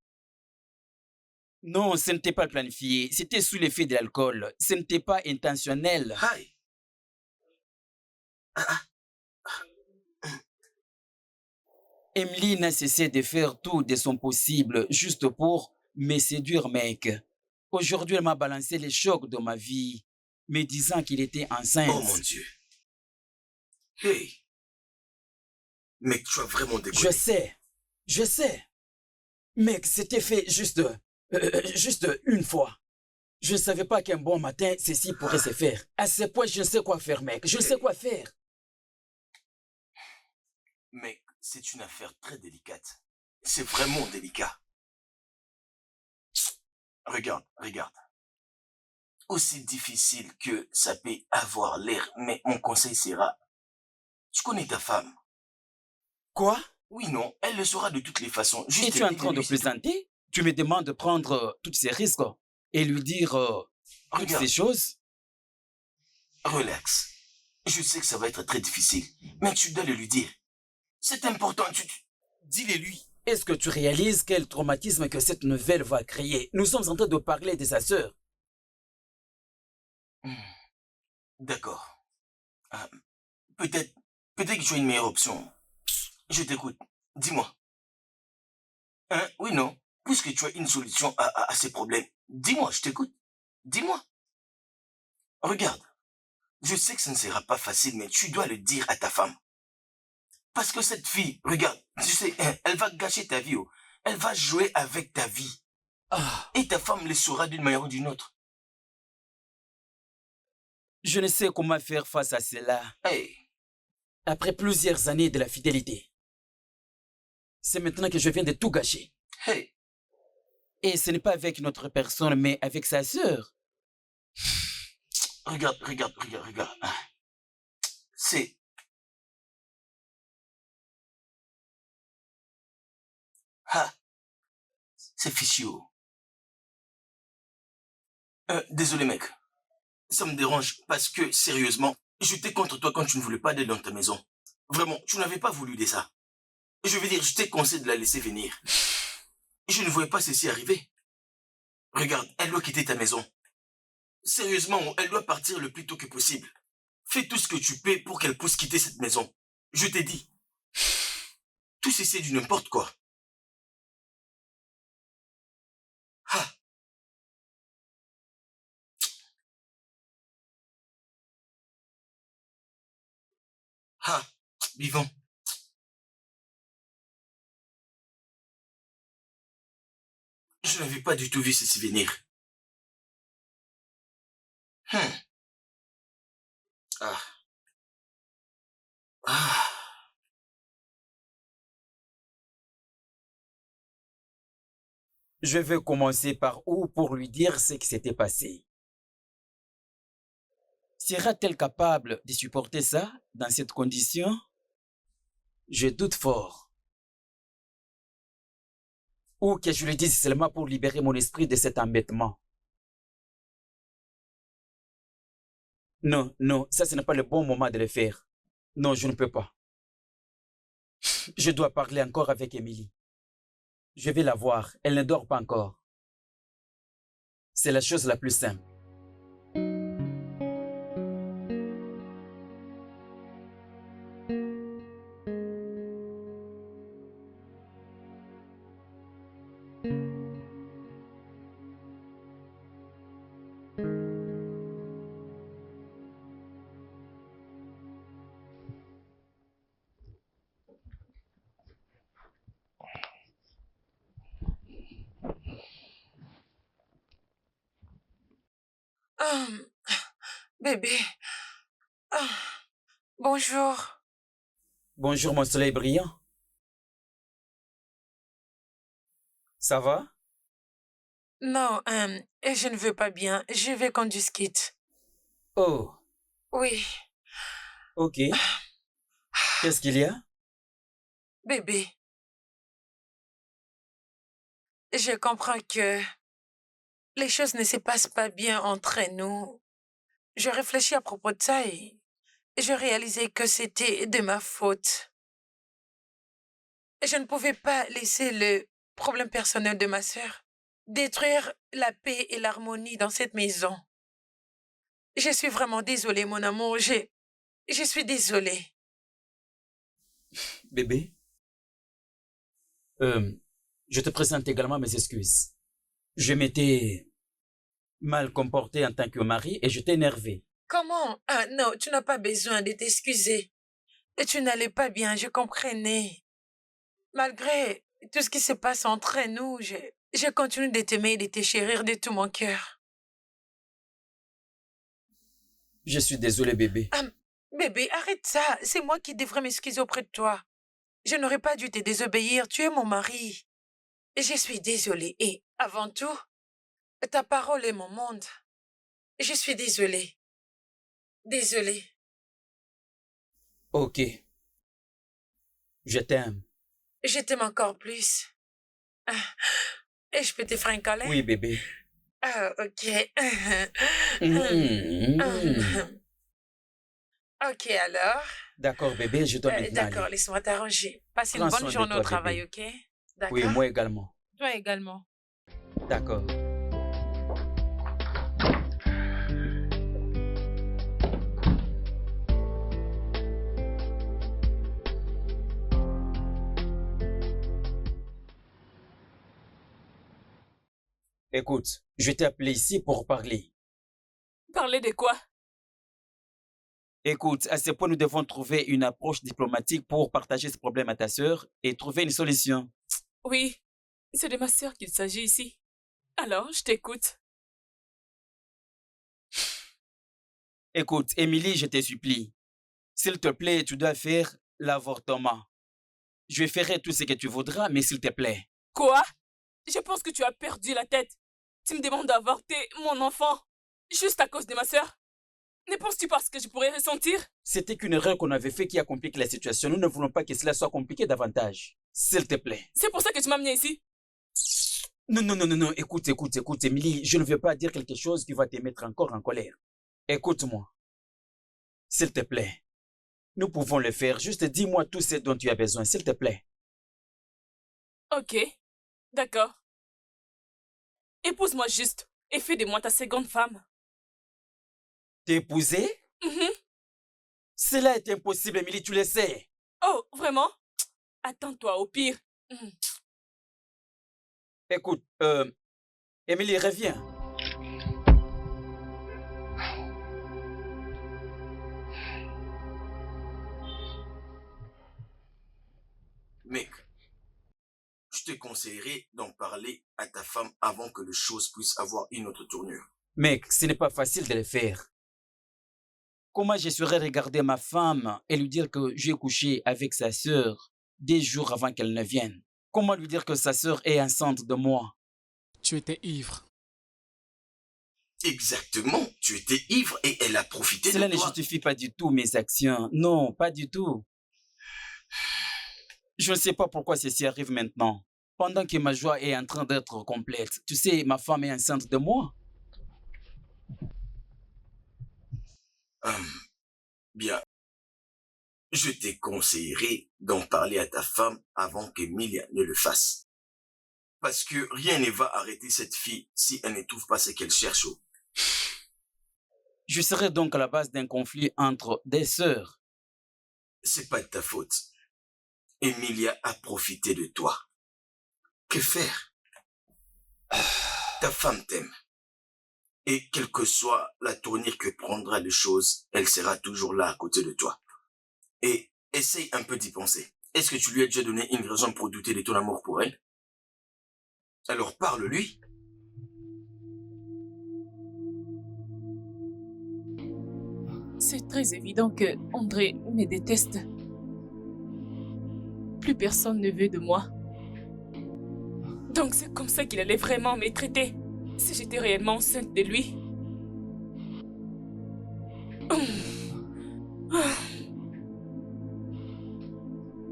Non, ce n'était pas planifié. C'était sous l'effet de l'alcool. Ce n'était pas intentionnel. Aïe. Emily n'a cessé de faire tout de son possible juste pour me séduire, mec. Aujourd'hui, elle m'a balancé les chocs de ma vie, me disant qu'il était enceinte. Oh mon Dieu. Hey. Mec, tu as vraiment déconné. Je sais. Mec, c'était fait juste une fois. Je ne savais pas qu'un bon matin, ceci pourrait se faire. À ce point, je ne sais quoi faire, mec. Je ne sais quoi faire. Mec, c'est une affaire très délicate. C'est vraiment délicat. Regarde. Aussi difficile que ça peut avoir l'air, mais mon conseil sera... Tu connais ta femme. Quoi? Oui, non, elle le saura de toutes les façons. Et Juste tu es en train de dis-lui, c'est tout. plaisanter? Tu me demandes de prendre tous ces risques et lui dire toutes Regarde. ces choses? Relax. Je sais que ça va être très difficile, mais tu dois le lui dire. C'est important, dis-le lui. Est-ce que tu réalises quel traumatisme que cette nouvelle va créer? Nous sommes en train de parler de sa sœur. D'accord. Ah, peut-être que tu as une meilleure option. Je t'écoute. Dis-moi. Hein? Oui, non. Puisque tu as une solution à ces problèmes, dis-moi, je t'écoute. Dis-moi. Regarde. Je sais que ça ne sera pas facile, mais tu dois le dire à ta femme. Parce que cette fille, regarde, tu sais, elle va gâcher ta vie. Oh. Elle va jouer avec ta vie. Ah, Et ta femme le saura d'une manière ou d'une autre. je ne sais comment faire face à cela. Hey, Après plusieurs années de la fidélité, c'est maintenant que je viens de tout gâcher. hey. Et ce n'est pas avec notre personne, mais avec sa sœur. Regarde. Ah, C'est... Ah, c'est fichu. Oh. Désolé, mec. Ça me dérange parce que, sérieusement, j'étais contre toi quand tu ne voulais pas d'aide dans ta maison. Vraiment, tu n'avais pas voulu de ça. Je veux dire, je t'ai conseillé de la laisser venir. Je ne voyais pas ceci arriver. Regarde, elle doit quitter ta maison. Sérieusement, elle doit partir le plus tôt que possible. Fais tout ce que tu peux pour qu'elle puisse quitter cette maison. Je t'ai dit. Tout ceci c'est du n'importe quoi. Ah. Ah. Vivant. Je n'avais pas du tout vu ceci venir. Ah. Ah. Je vais commencer par où pour lui dire ce qui s'était passé. Sera-t-elle capable de supporter ça dans cette condition? Je doute fort. Ou que je le dise seulement pour libérer mon esprit de cet embêtement. Non, ça ce n'est pas le bon moment de le faire. Non, je ne peux pas. Je dois parler encore avec Émilie. Je vais la voir, elle ne dort pas encore. C'est la chose la plus simple. Bébé. Ah, bonjour. Bonjour mon soleil brillant. Ça va? Non, je ne veux pas bien. Je vais qu'on discute. Oh, Oui. ok. Qu'est-ce qu'il y a? Bébé. Je comprends que les choses ne se passent pas bien entre nous. Je réfléchis à propos de ça et je réalisais que c'était de ma faute. Je ne pouvais pas laisser le problème personnel de ma sœur détruire la paix et l'harmonie dans cette maison. Je suis vraiment désolée, mon amour. Je suis désolée. Bébé? Je te présente également mes excuses. Je m'étais mal comporté en tant que mari et je t'ai énervé. Comment? Ah non, tu n'as pas besoin de t'excuser. Et tu n'allais pas bien, je comprenais. Malgré tout ce qui se passe entre nous, je continue de t'aimer et de te chérir de tout mon cœur. Je suis désolé, bébé. Ah, bébé, arrête ça. C'est moi qui devrais m'excuser auprès de toi. Je n'aurais pas dû te désobéir. Tu es mon mari. Et je suis désolée. Et avant tout, ta parole est mon monde. Je suis désolée. Désolée. Ok. Je t'aime. Je t'aime encore plus. Ah, et je peux te faire un câlin? Oui, bébé. Ah, ok. Mm. Ok, alors. D'accord, bébé, je dois maintenant D'accord, aller. laisse-moi t'arranger. Passe une Prends bonne soin de journée toi, au travail, bébé. ok? D'accord? Oui, moi également. Toi également. D'accord. Écoute, je t'ai appelé ici pour parler. Parler de quoi? Écoute, à ce point, nous devons trouver une approche diplomatique pour partager ce problème à ta sœur et trouver une solution. Oui, c'est de ma sœur qu'il s'agit ici. Alors, je t'écoute. Écoute, Émilie, je te supplie. S'il te plaît, tu dois faire l'avortement. Je ferai tout ce que tu voudras, mais s'il te plaît. Quoi? Je pense que tu as perdu la tête. Tu me demandes d'avorter mon enfant juste à cause de ma sœur. Ne penses-tu pas ce que je pourrais ressentir? C'était qu'une erreur qu'on avait fait qui a compliqué la situation. Nous ne voulons pas que cela soit compliqué davantage. S'il te plaît. C'est pour ça que tu m'as amené ici. Non. Écoute, Émilie. Je ne veux pas dire quelque chose qui va te mettre encore en colère. Écoute-moi. S'il te plaît. Nous pouvons le faire. Juste dis-moi tout ce dont tu as besoin, s'il te plaît. Ok, d'accord. Épouse-moi juste et fais de moi ta seconde femme. T'épouser? Mhm. Cela est impossible, Émilie, tu le sais. Oh, vraiment? Attends-toi au pire. Mhm. Écoute, Émilie, reviens. Mec, je te conseillerais d'en parler à ta femme avant que les choses puissent avoir une autre tournure. Mec, ce n'est pas facile de le faire. Comment je serais regarder ma femme et lui dire que j'ai couché avec sa sœur des jours avant qu'elle ne vienne? Comment lui dire que sa sœur est enceinte de moi? Tu étais ivre. Exactement, tu étais ivre et elle a profité Cela de ne toi. justifie pas du tout mes actions. Non, pas du tout. Je ne sais pas pourquoi ceci arrive maintenant. Pendant que ma joie est en train d'être complète. Tu sais, ma femme est enceinte de moi. Bien, je te conseillerais d'en parler à ta femme avant qu'Emilia ne le fasse. Parce que rien ne va arrêter cette fille si elle ne trouve pas ce qu'elle cherche. Je serai donc à la base d'un conflit entre des sœurs. C'est pas de ta faute. Emilia a profité de toi. Que faire? Ta femme t'aime. Et quelle que soit la tournure que prendra les choses, elle sera toujours là à côté de toi. Et essaye un peu d'y penser. Est-ce que tu lui as déjà donné une raison pour douter de ton amour pour elle? Alors parle-lui. C'est très évident que André me déteste. Plus personne ne veut de moi. Donc c'est comme ça qu'il allait vraiment me traiter, si j'étais réellement enceinte de lui.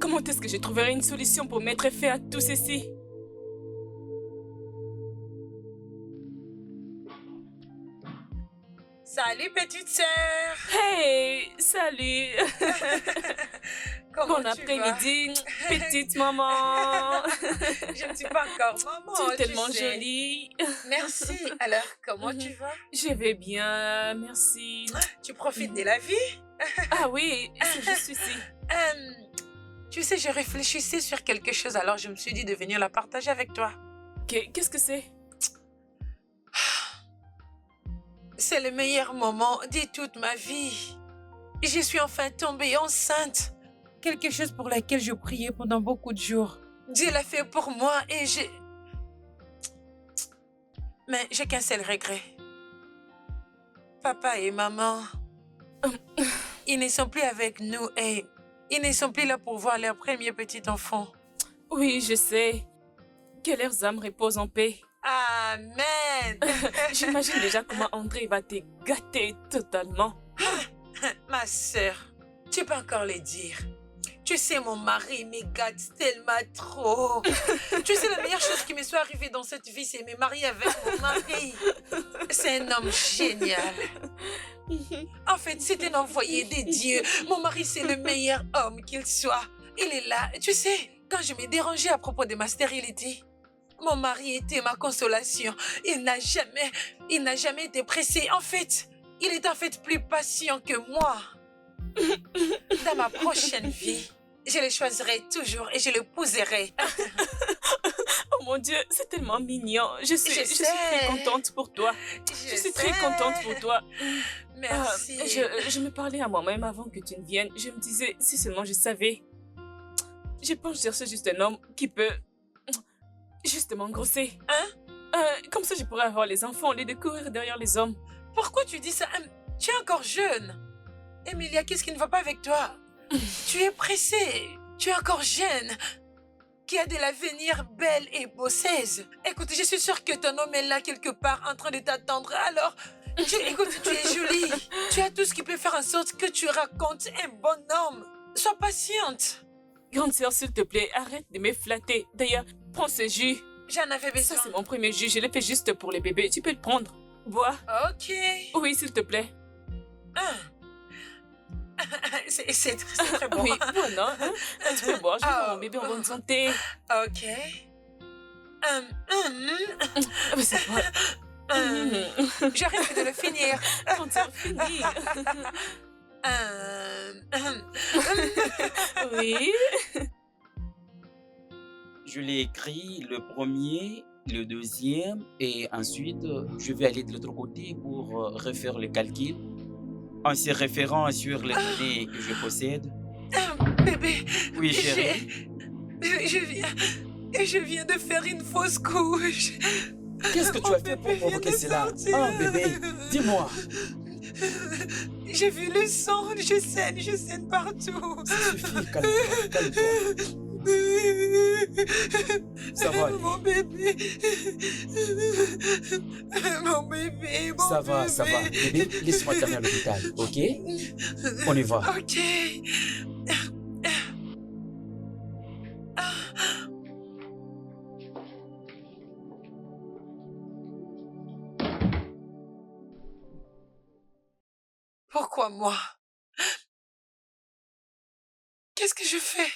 Comment est-ce que je trouverai une solution pour mettre fin à tout ceci? Salut, petite sœur. Hey, salut. Comment Bon tu après-midi, petite maman. vas? Je ne suis pas encore maman, Tu es tu tellement sais. jolie. Merci. Alors, comment Mhm. tu vas? Je vais bien, merci. Tu profites de la vie? Ah oui, c'est juste ici. Tu sais, je réfléchissais sur quelque chose, alors je me suis dit de venir la partager avec toi. Qu'est-ce que c'est? C'est le meilleur moment de toute ma vie. Je suis enfin tombée enceinte. Quelque chose pour laquelle je priais pendant beaucoup de jours. Dieu l'a fait pour moi et j'ai... Mais j'ai qu'un seul regret. Papa et maman, ils ne sont plus avec nous et ils ne sont plus là pour voir leur premier petit enfant. Oui, je sais. Que leurs âmes reposent en paix. Amen. J'imagine déjà comment André va te gâter totalement. Ma sœur, tu peux encore le dire. Tu sais, mon mari me gâte tellement trop. Tu sais, la meilleure chose qui me soit arrivée dans cette vie, c'est me marier avec mon mari. C'est un homme génial. En fait, c'est un envoyé des dieux. Mon mari, c'est le meilleur homme qu'il soit. Il est là. Tu sais, quand je me dérangeais à propos de ma stérilité, mon mari était ma consolation. Il n'a jamais été pressé. En fait, il est en fait plus patient que moi. Dans ma prochaine vie, je le choisirai toujours et je l'épouserai. Oh mon Dieu, c'est tellement mignon. Je suis très contente pour toi. Je suis très contente pour toi. Merci. Je me parlais à moi-même avant que tu ne viennes. Je me disais, si seulement je savais. Je pense chercher juste un homme qui peut juste m'engrosser. Hein? Comme ça, je pourrais avoir les enfants au lieu de courir derrière les hommes. Pourquoi tu dis ça? Tu es encore jeune. Emilia, qu'est-ce qui ne va pas avec toi? Tu es pressée. Tu es encore jeune. Qui a de l'avenir belle et bosseuse. Écoute, je suis sûre que ton homme est là quelque part en train de t'attendre. Alors, écoute, tu es jolie. Tu as tout ce qui peut faire en sorte que tu racontes un bon homme. Sois patiente. Grande sœur, s'il te plaît, arrête de me flatter. D'ailleurs, prends ce jus. J'en avais besoin. Ça, c'est mon premier jus. Je l'ai fait juste pour les bébés. Tu peux le prendre. Bois. Ok. Oui, s'il te plaît. C'est très bon. Oui, bon, non? Tu peux boire. Je veux voir mon bébé en bonne santé. Ok. C'est bon. Je risque de le finir. Quand tu as fini. Oui. Je l'ai écrit le premier, le deuxième, et ensuite, je vais aller de l'autre côté pour refaire le calcul en se référant sur les données que je possède. Bébé. Oui, chérie. Je viens de faire une fausse couche. Qu'est-ce que tu as fait pour provoquer cela? Oh, bébé, dis-moi. J'ai vu le sang, je saigne partout. Ça suffit, calme-toi, calme-toi. Ça va aller. Mon bébé. Mon bébé, mon ça va, bébé. ça va. Bébé, laisse-moi t'amener à l'hôpital, ok? On y va. Ok. Pourquoi moi? Qu'est-ce que je fais?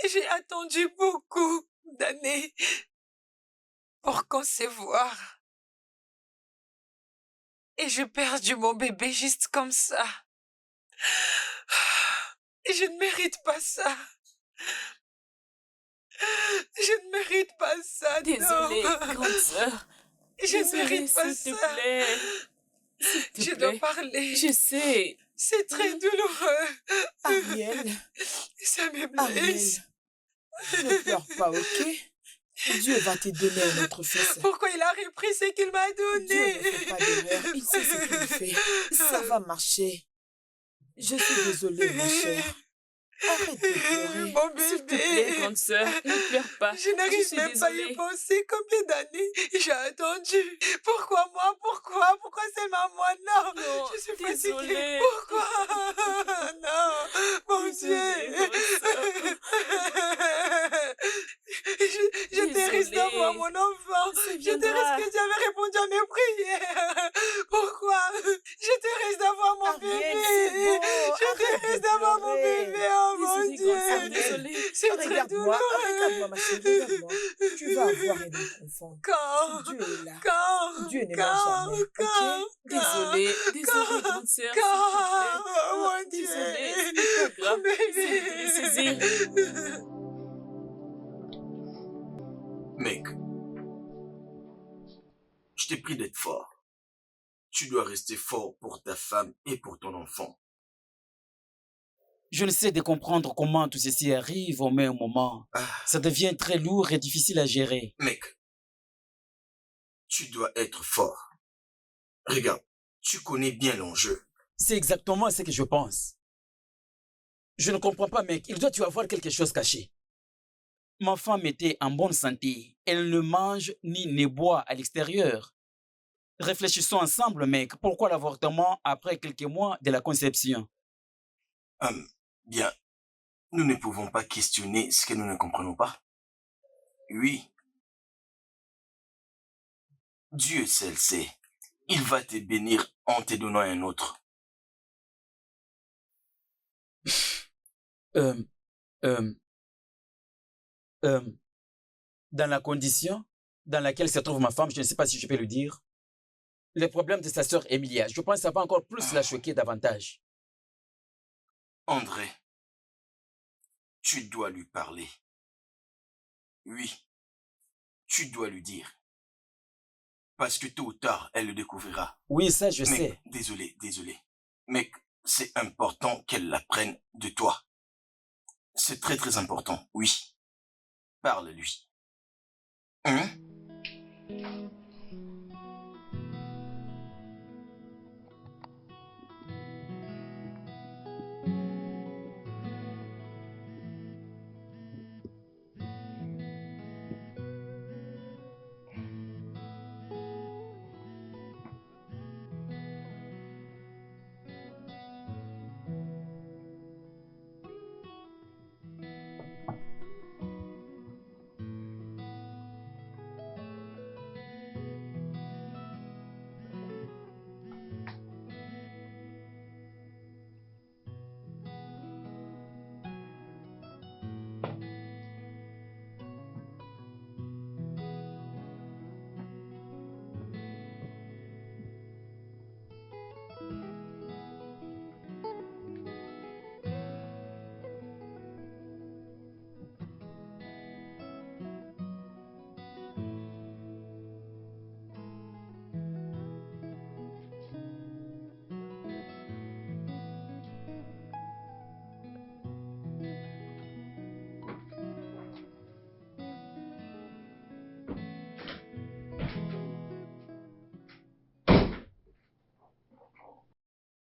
J'ai attendu beaucoup d'années pour concevoir. Et j'ai perdu mon bébé juste comme ça. Je ne mérite pas ça. Je ne mérite pas ça, Désolée, non. grande sœur. Je ne mérite pas s'il te ça. plaît. Je dois parler. Je sais. C'est très douloureux. Ariel, Ça me Ariel, blesse. ne pleure pas, ok? Dieu va te donner un autre fils. Pourquoi il a repris ce qu'il m'a Dieu donné? ne fait pas d'erreur, il sait ce qu'il fait. Ça va marcher. Je suis désolée, ma chère. Arrête de pleurer. Mon S'il te plaît, bébé. grande sœur, ne pleure pas. Je n'arrive suis même pas à y désolée. penser. Combien d'années j'ai attendu? Pourquoi moi? Pourquoi seulement moi? Non, Non, je suis désolée. fatiguée. Pourquoi? Non, mon Dieu. Désolée, grande sœur. Je te risque Désolée. d'avoir mon enfant. Ça Je te viendra. risque que tu avais répondu à mes prières. Pourquoi? Je te risque d'avoir mon Ariel, bébé. c'est bon. Je te Arrête de risque d'avoir mon pleurer. bébé. Oh mon Désolée, grande sœur, Dieu. désolée. C'est très Regarde-moi, douloureux. regarde-moi, ma chérie, regarde-moi. Tu vas avoir un autre enfant. Quand? Dieu est là. Quand? Dieu ne ment jamais, ok? Désolée, désolée, grande sœur, s'il te plaît. Oh mon Dieu. Désolée, c'est pas grave. Essaye de les saisir. Mec, je t'ai pris d'être fort. Tu dois rester fort pour ta femme et pour ton enfant. Je ne sais de comprendre comment tout ceci arrive au même moment. Ça devient très lourd et difficile à gérer. Mec, tu dois être fort. Regarde, tu connais bien l'enjeu. C'est exactement ce que je pense. Je ne comprends pas, mec. Il doit y avoir quelque chose caché. Ma femme était en bonne santé. Elle ne mange ni ne boit à l'extérieur. Réfléchissons ensemble, mec. Pourquoi l'avortement après quelques mois de la conception? Bien, nous ne pouvons pas questionner ce que nous ne comprenons pas. Oui. Dieu seul sait. il va te bénir en te donnant un autre. Euh, euh, euh, dans la condition dans laquelle se trouve ma femme, je ne sais pas si je peux le dire, le problème de sa sœur Emilia, je pense que ça va encore plus la choquer davantage. André, tu dois lui parler. Oui, tu dois lui dire. Parce que tôt ou tard, elle le découvrira. Oui, ça je Mais, sais. désolé. Mais c'est important qu'elle l'apprenne de toi. C'est très très important, oui. Parle-lui. Hein?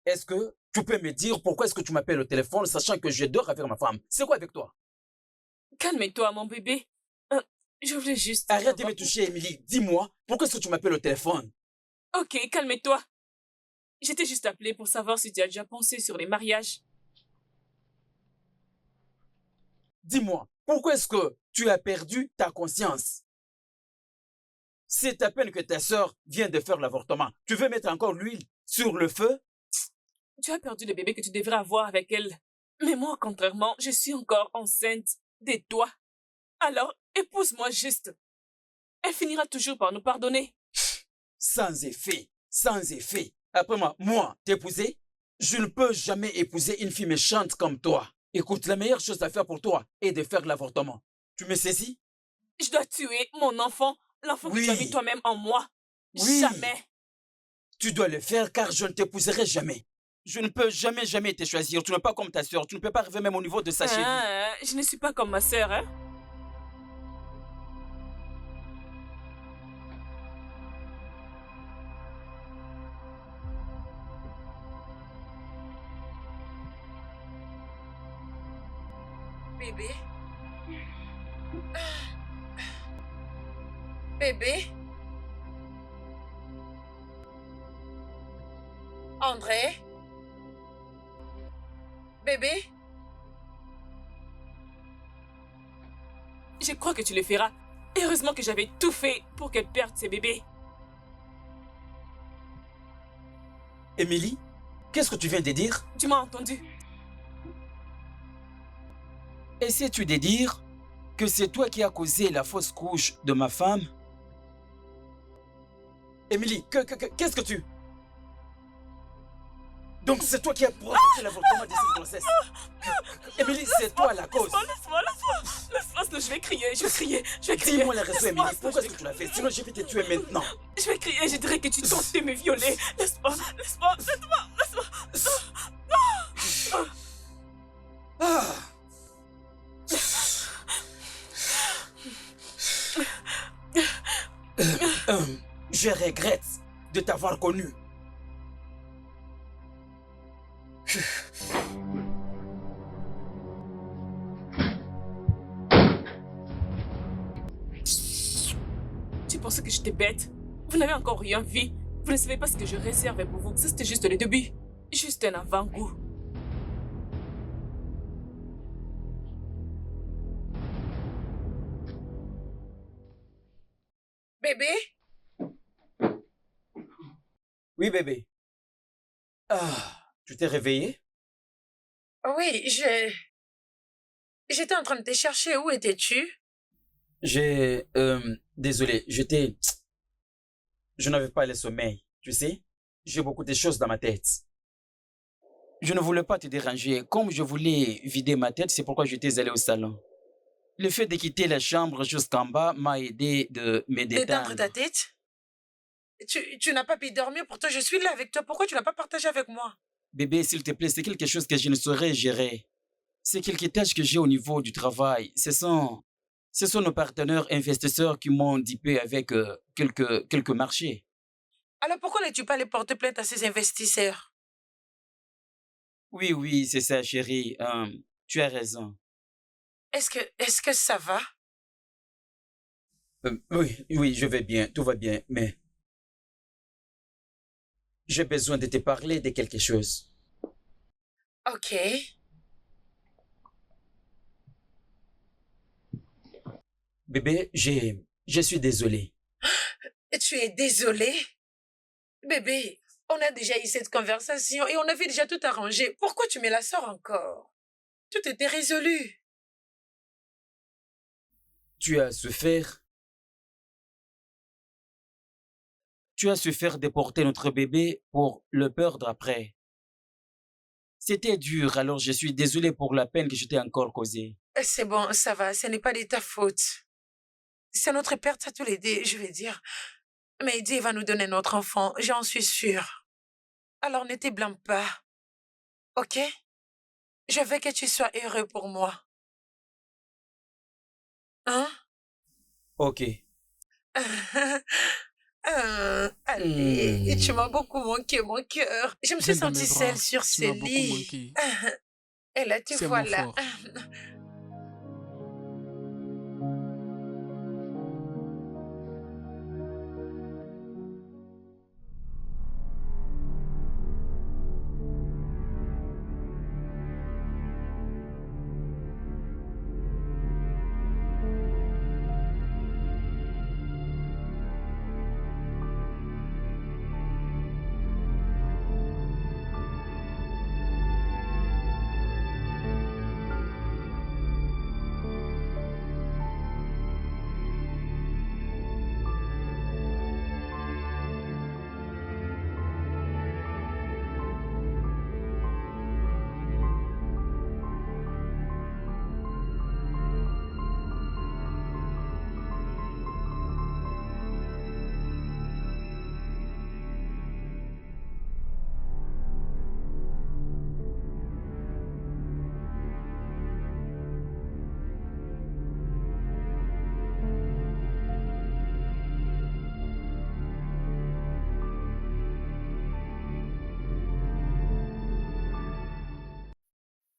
Est-ce que tu peux me dire pourquoi est-ce que tu m'appelles au téléphone sachant que je dors avec ma femme? C'est quoi avec toi? Calme-toi, mon bébé. Je voulais juste... Arrête de me toucher, Émilie. Dis-moi, pourquoi est-ce que tu m'appelles au téléphone? Ok, calme-toi. J'étais juste appelée pour savoir si tu as déjà pensé sur les mariages. Dis-moi, pourquoi est-ce que tu as perdu ta conscience? C'est à peine que ta sœur vient de faire l'avortement. Tu veux mettre encore l'huile sur le feu? Tu as perdu le bébé que tu devrais avoir avec elle. Mais moi, contrairement, je suis encore enceinte de toi. Alors, épouse-moi juste. Elle finira toujours par nous pardonner. Sans effet, sans effet. Après moi, t'épouser? Je ne peux jamais épouser une fille méchante comme toi. Écoute, la meilleure chose à faire pour toi est de faire l'avortement. Tu me saisis? Je dois tuer mon enfant, l'enfant que tu as mis toi-même en moi. Oui. Jamais. Tu dois le faire car je ne t'épouserai jamais. Je ne peux jamais te choisir. Tu n'es pas comme ta sœur. Tu ne peux pas arriver même au niveau de sa cheville. Je ne suis pas comme ma sœur, hein? Bébé? Bébé? André? Bébé? Je crois que tu le feras. Heureusement que j'avais tout fait pour qu'elle perde ses bébés. Émilie, qu'est-ce que tu viens de dire? Tu m'as entendu? Essaies-tu de dire que c'est toi qui as causé la fausse couche de ma femme? Émilie, qu'est-ce que tu... Donc c'est toi qui as provoqué l'avortement de cette grossesse. Émilie, c'est toi la cause. Laisse-moi, je vais crier. Dis-moi la raison, Émilie, pourquoi est-ce que tu l'as fait? Sinon je vais te tuer maintenant. Je vais crier, je dirais que tu tentes de me violer. Laisse-moi. Je regrette de t'avoir connu. Tu pensais que j'étais bête? Vous n'avez encore rien vu. Vous ne savez pas ce que je réservais pour vous. Ça, c'était juste le début. Juste un avant-goût. Bébé? Oui, bébé. Ah, tu t'es réveillé? Oui, j'étais en train de te chercher. Où étais-tu? Désolé, je n'avais pas le sommeil, tu sais. J'ai beaucoup de choses dans ma tête. Je ne voulais pas te déranger. Comme je voulais vider ma tête, c'est pourquoi j'étais allé au salon. Le fait de quitter la chambre jusqu'en bas m'a aidé de me Détendre ta détendre. tête? Tu n'as pas pu dormir, pourtant je suis là avec toi. Pourquoi tu n'as pas partagé avec moi? Bébé, s'il te plaît, c'est quelque chose que je ne saurais gérer. C'est quelques tâches que j'ai au niveau du travail. Ce sont nos partenaires investisseurs qui m'ont dipé avec quelques marchés. Alors pourquoi n'es-tu pas allé porter plainte à ces investisseurs? Oui, oui, c'est ça, chérie. Tu as raison. Est-ce que ça va? Oui, oui, je vais bien, tout va bien, mais j'ai besoin de te parler de quelque chose. Ok. Bébé, je suis désolé. Tu es désolé? Bébé, on a déjà eu cette conversation et on avait déjà tout arrangé. Pourquoi tu me la sors encore? Tout était résolu. Tu as souffert. Tu as souffert de porter notre bébé pour le perdre après. C'était dur, alors je suis désolé pour la peine que je t'ai encore causée. C'est bon, ça va, ce n'est pas de ta faute. C'est notre perte à tous les deux, je vais dire. Mais Dieu va nous donner notre enfant, j'en suis sûre. Alors ne te blâme pas, ok? Je veux que tu sois heureux pour moi. Hein? Ok. Allez, tu m'as beaucoup manqué, mon cœur. Je me suis Viens dans mes sentie bras. seule sur Tu ce m'as beaucoup lit. manqué. Et là, tu C'est vois mon là. fort.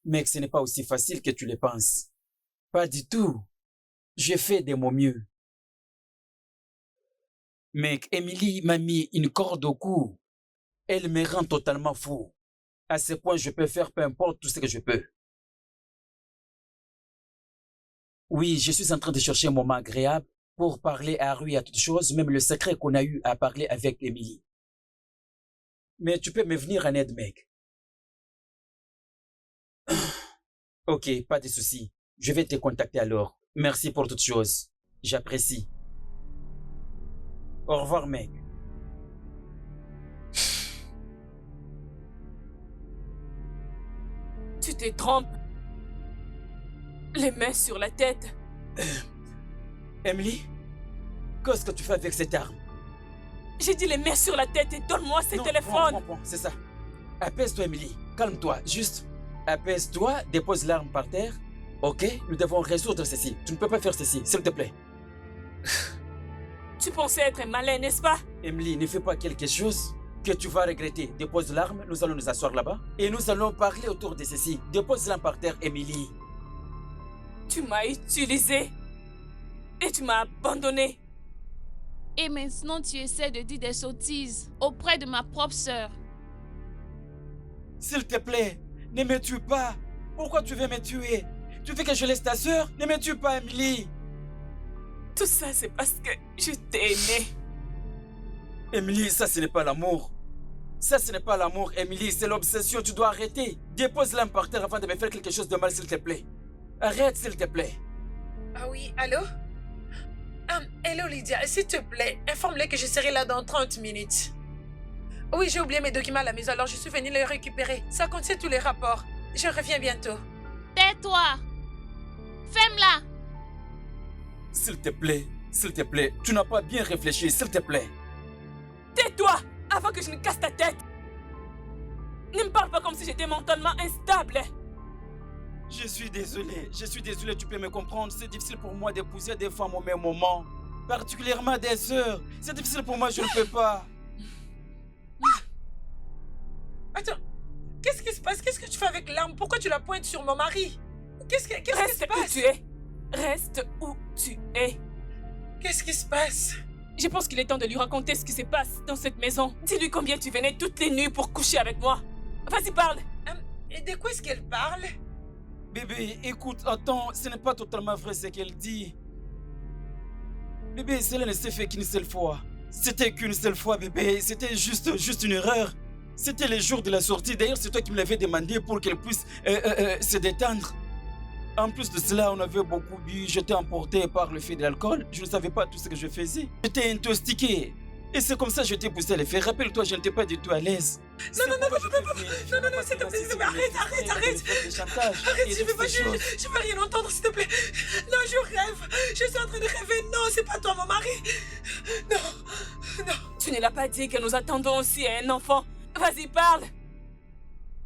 Mec, ce n'est pas aussi facile que tu le penses. Pas du tout. J'ai fait de mon mieux. Mec, Emily m'a mis une corde au cou. Elle me rend totalement fou. À ce point, je peux faire peu importe tout ce que je peux. Oui, je suis en train de chercher un moment agréable pour parler à Rui à toutes choses, même le secret qu'on a eu à parler avec Emily. Mais tu peux me venir en aide, mec. Ok, pas de souci. Je vais te contacter alors. Merci pour toutes choses. J'apprécie. Au revoir, mec. Tu te trompes. Les mains sur la tête. Emily, qu'est-ce que tu fais avec cette arme? J'ai dit les mains sur la tête et donne-moi ce Non, téléphone. prends, c'est ça. Apaise-toi, Emily. Calme-toi, juste. Apaise-toi, dépose l'arme par terre. Ok, nous devons résoudre ceci. Tu ne peux pas faire ceci, s'il te plaît. Tu pensais être malin, n'est-ce pas? Emily, ne fais pas quelque chose que tu vas regretter. Dépose l'arme, nous allons nous asseoir là-bas. Et nous allons parler autour de ceci. Dépose l'arme par terre, Emily. Tu m'as utilisé. Et tu m'as abandonné. Et maintenant, tu essaies de dire des sottises auprès de ma propre sœur. S'il te plaît, ne me tue pas. Pourquoi tu veux me tuer? Tu veux que je laisse ta sœur? Ne me tue pas, Emily. Tout ça, c'est parce que je t'ai aimé. Emily, ça, ce n'est pas l'amour. Ça, ce n'est pas l'amour, Emily, c'est l'obsession. Tu dois arrêter. Dépose l'âme par terre avant de me faire quelque chose de mal, s'il te plaît. Arrête, s'il te plaît. Ah oui, allô? Hello Lydia, s'il te plaît, informe-les que je serai là dans 30 minutes. Oui, j'ai oublié mes documents à la maison, alors je suis venue les récupérer. Ça contient tous les rapports. Je reviens bientôt. Tais-toi. Ferme-la. S'il te plaît, tu n'as pas bien réfléchi, s'il te plaît. Tais-toi avant que je ne casse ta tête. Ne me parle pas comme si j'étais mentalement instable. Je suis désolé, tu peux me comprendre. C'est difficile pour moi d'épouser des femmes au même moment. Particulièrement des sœurs. C'est difficile pour moi, je ne peux pas. Attends, qu'est-ce qui se passe? Qu'est-ce que tu fais avec l'arme? Pourquoi tu la pointes sur mon mari? Qu'est-ce qui se Reste où passe? tu es. Reste où tu es. Qu'est-ce qui se passe? Je pense qu'il est temps de lui raconter ce qui se passe dans cette maison. Dis-lui combien tu venais toutes les nuits pour coucher avec moi. Vas-y, parle. Et de quoi est-ce qu'elle parle? Bébé, écoute, attends, ce n'est pas totalement vrai ce qu'elle dit. Bébé, cela ne s'est fait qu'une seule fois. C'était qu'une seule fois, bébé. C'était juste une erreur. C'était le jour de la sortie. D'ailleurs, c'est toi qui me l'avais demandé pour qu'elle puisse se détendre. En plus de cela, on avait beaucoup bu. J'étais emporté par le fait de l'alcool. Je ne savais pas tout ce que je faisais. J'étais intoxiqué. Et c'est comme ça que je t'ai poussé à le faire. Rappelle-toi, je n'étais pas du tout à l'aise. Non, s'il te plaît, arrête. Arrête, je veux rien entendre, s'il te plaît. Non, je rêve. Je suis en train de rêver. Non, c'est pas toi, mon mari. Non. Tu ne l'as pas dit que nous attendons aussi un enfant. Vas-y, parle.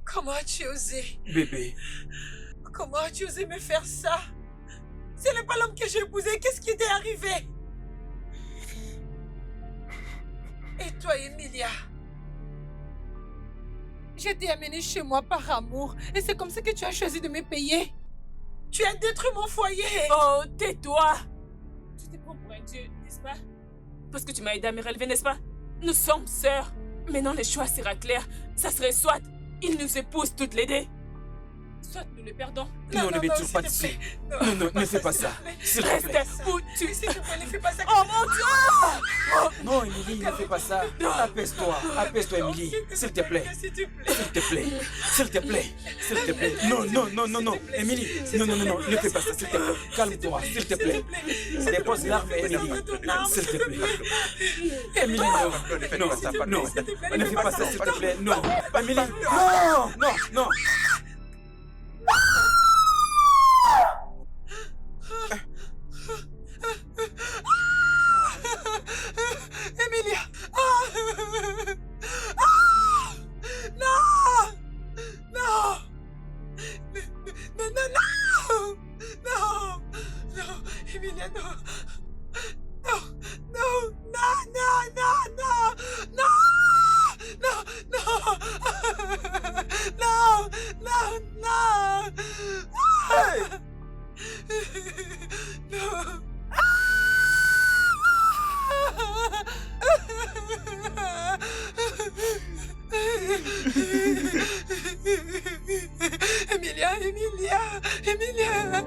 Comment as-tu osé? Bébé. Comment as-tu osé me faire ça? Ce n'est pas l'homme que j'ai épousé. Qu'est-ce qui t'est arrivé? Et toi, Emilia? Je t'ai amenée chez moi par amour. Et c'est comme ça que tu as choisi de me payer. Tu as détruit mon foyer. Oh, tais-toi. Tu te prends pour un dieu, n'est-ce pas? Parce que tu m'as aidé à me relever, n'est-ce pas? Nous sommes sœurs. Maintenant, le choix sera clair. Ça serait soit il nous épouse toutes les deux, soit nous le perdons. Non, ne me tue pas dessus. Non, ne fais pas ça. S'il te plaît. Reste où tu es. S'il te plaît, ne fais pas ça. Oh mon Dieu! Non, Émilie, ne fais pas ça. Apaise-toi, Émilie. S'il te plaît. S'il te plaît. Non. Émilie, non, ne fais pas ça, s'il te plaît. Calme-toi, s'il te plaît. Dépose l'arme, Émilie. S'il te plaît. Émilie, non. Ne fais pas ça, s'il te plaît. Non. Émilie, non. Emilia! Non! Emilia, non! Emilia!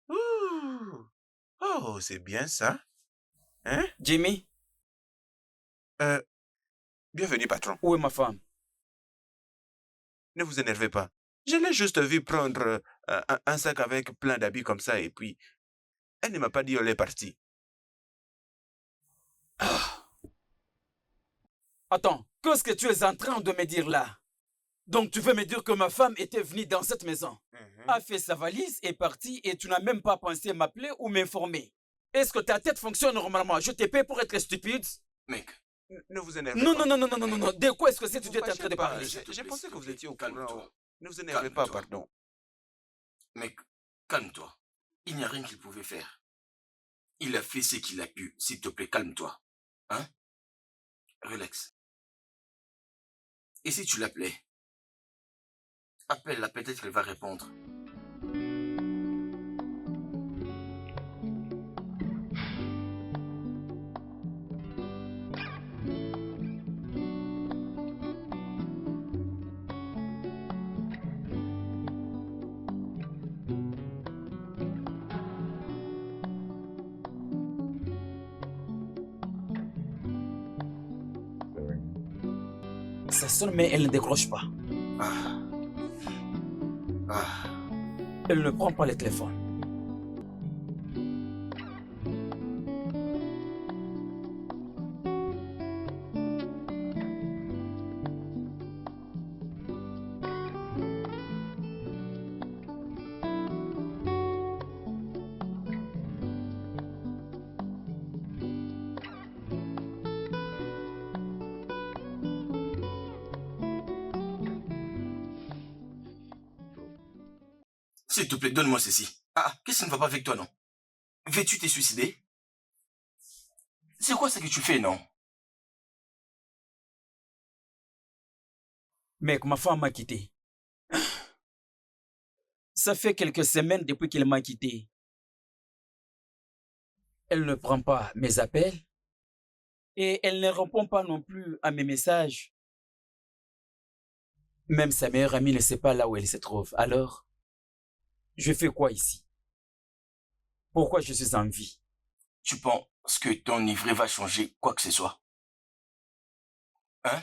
Ouh. Oh, c'est bien ça. Hein? Jimmy, Bienvenue, patron. où est ma femme? Ne vous énervez pas. Je l'ai juste vu prendre un sac avec plein d'habits comme ça et puis elle ne m'a pas dit elle est partie. Attends, qu'est-ce que tu es en train de me dire là? Donc tu veux me dire que ma femme était venue dans cette maison, a fait sa valise, est partie et tu n'as même pas pensé m'appeler ou m'informer? Est-ce que ta tête fonctionne normalement? Je t'ai payé pour être stupide? Mec, Ne vous énervez Non, pas. non, non, non, non, non, non. De quoi est-ce que cet Ne vous idiot est en fâchez train de pas. parler? J'ai pensé que vous étiez au Calme-toi. courant. Ne vous énervez pas, Calme-toi. pardon. Mec, calme-toi. Il n'y a rien qu'il pouvait faire. Il a fait ce qu'il a pu. S'il te plaît, calme-toi. Hein? Relax. Et si tu l'appelais? Appelle-la, peut-être qu'elle va répondre. Ça sonne, mais elle ne décroche pas. Ah. Ah. Elle ne prend pas le téléphone. S'il te plaît, donne-moi ceci. Ah, qu'est-ce qui ne va pas avec toi, non? Veux-tu te suicider? C'est quoi ça que tu fais, non? Mec, ma femme m'a quitté. Ça fait quelques semaines depuis qu'elle m'a quitté. Elle ne prend pas mes appels et elle ne répond pas non plus à mes messages. Même sa meilleure amie ne sait pas là où elle se trouve. Alors, je fais quoi ici? Pourquoi je suis en vie? Tu penses que ton livret va changer quoi que ce soit? Hein?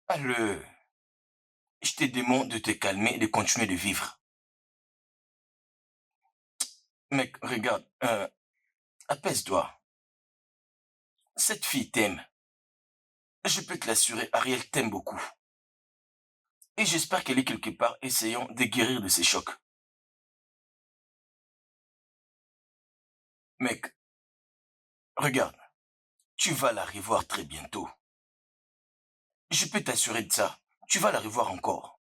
Alors, je te demande de te calmer et de continuer de vivre. Mec, regarde, apaise-toi. Cette fille t'aime. Je peux te l'assurer, Ariel t'aime beaucoup. Et j'espère qu'elle est quelque part essayant de guérir de ses chocs. Mec, regarde, tu vas la revoir très bientôt. Je peux t'assurer de ça, tu vas la revoir encore.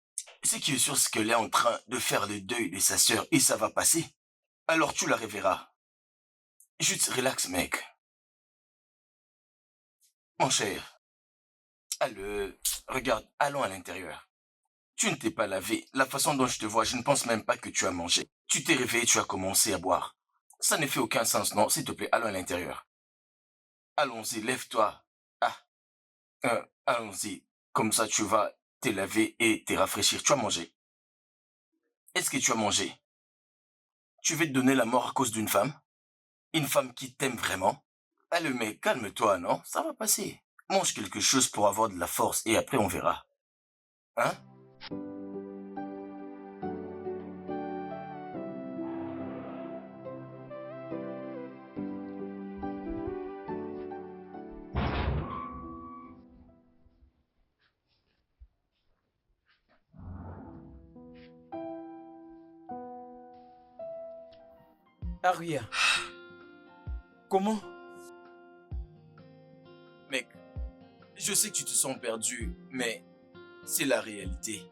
Ce qui est sûr, c'est qu'elle est en train de faire le deuil de sa sœur et ça va passer. Alors tu la reverras. Juste relax, mec. Mon cher, regarde, allons à l'intérieur. Tu ne t'es pas lavé. La façon dont je te vois, je ne pense même pas que tu as mangé. Tu t'es réveillé, tu as commencé à boire. Ça ne fait aucun sens, non? S'il te plaît, allons à l'intérieur. Allons-y, lève-toi. Allons-y. Comme ça, tu vas te laver et te rafraîchir. Tu as mangé? Est-ce que tu as mangé? Tu veux te donner la mort à cause d'une femme? Une femme qui t'aime vraiment? Allez, mec, calme-toi, non? Ça va passer. Mange quelque chose pour avoir de la force et après on verra. Hein? Aria. Comment? Mec, je sais que tu te sens perdu, mais c'est la réalité.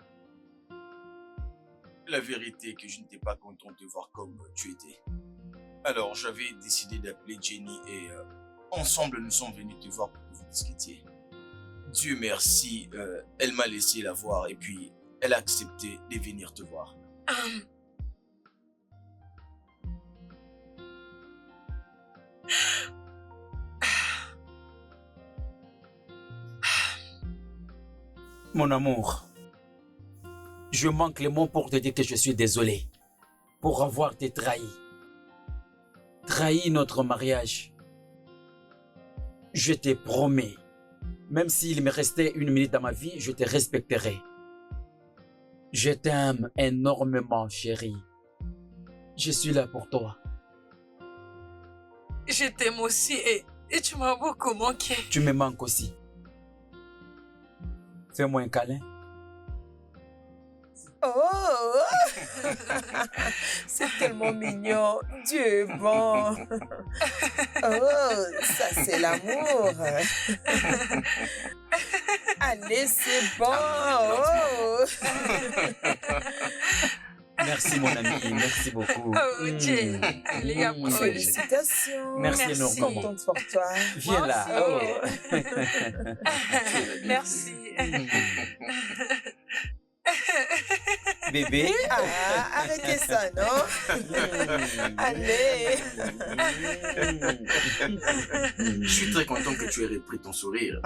La vérité est que je n'étais pas content de te voir comme tu étais. Alors j'avais décidé d'appeler Jenny et ensemble nous sommes venus te voir pour que vous discutiez. Dieu merci, elle m'a laissé la voir et puis elle a accepté de venir te voir. Mon amour, je manque les mots pour te dire que je suis désolé pour avoir te trahi. Trahi notre mariage. Je te promets, même s'il me restait une minute dans ma vie, je te respecterai. Je t'aime énormément, chérie. Je suis là pour toi. Je t'aime aussi et tu m'as beaucoup manqué. Tu me manques aussi. Fais-moi un câlin. Oh! C'est tellement mignon. Dieu est bon. Oh, ça c'est l'amour. Allez, c'est bon. Oh. Merci, mon ami. Merci beaucoup. Oh, Dieu. Allez, approche. Félicitations. Merci Merci. énormément. Contente pour toi. Viens Moi là. aussi. Oh. Merci. Bébé. Ah, arrêtez ça, non? Allez. Je suis très content que tu aies repris ton sourire.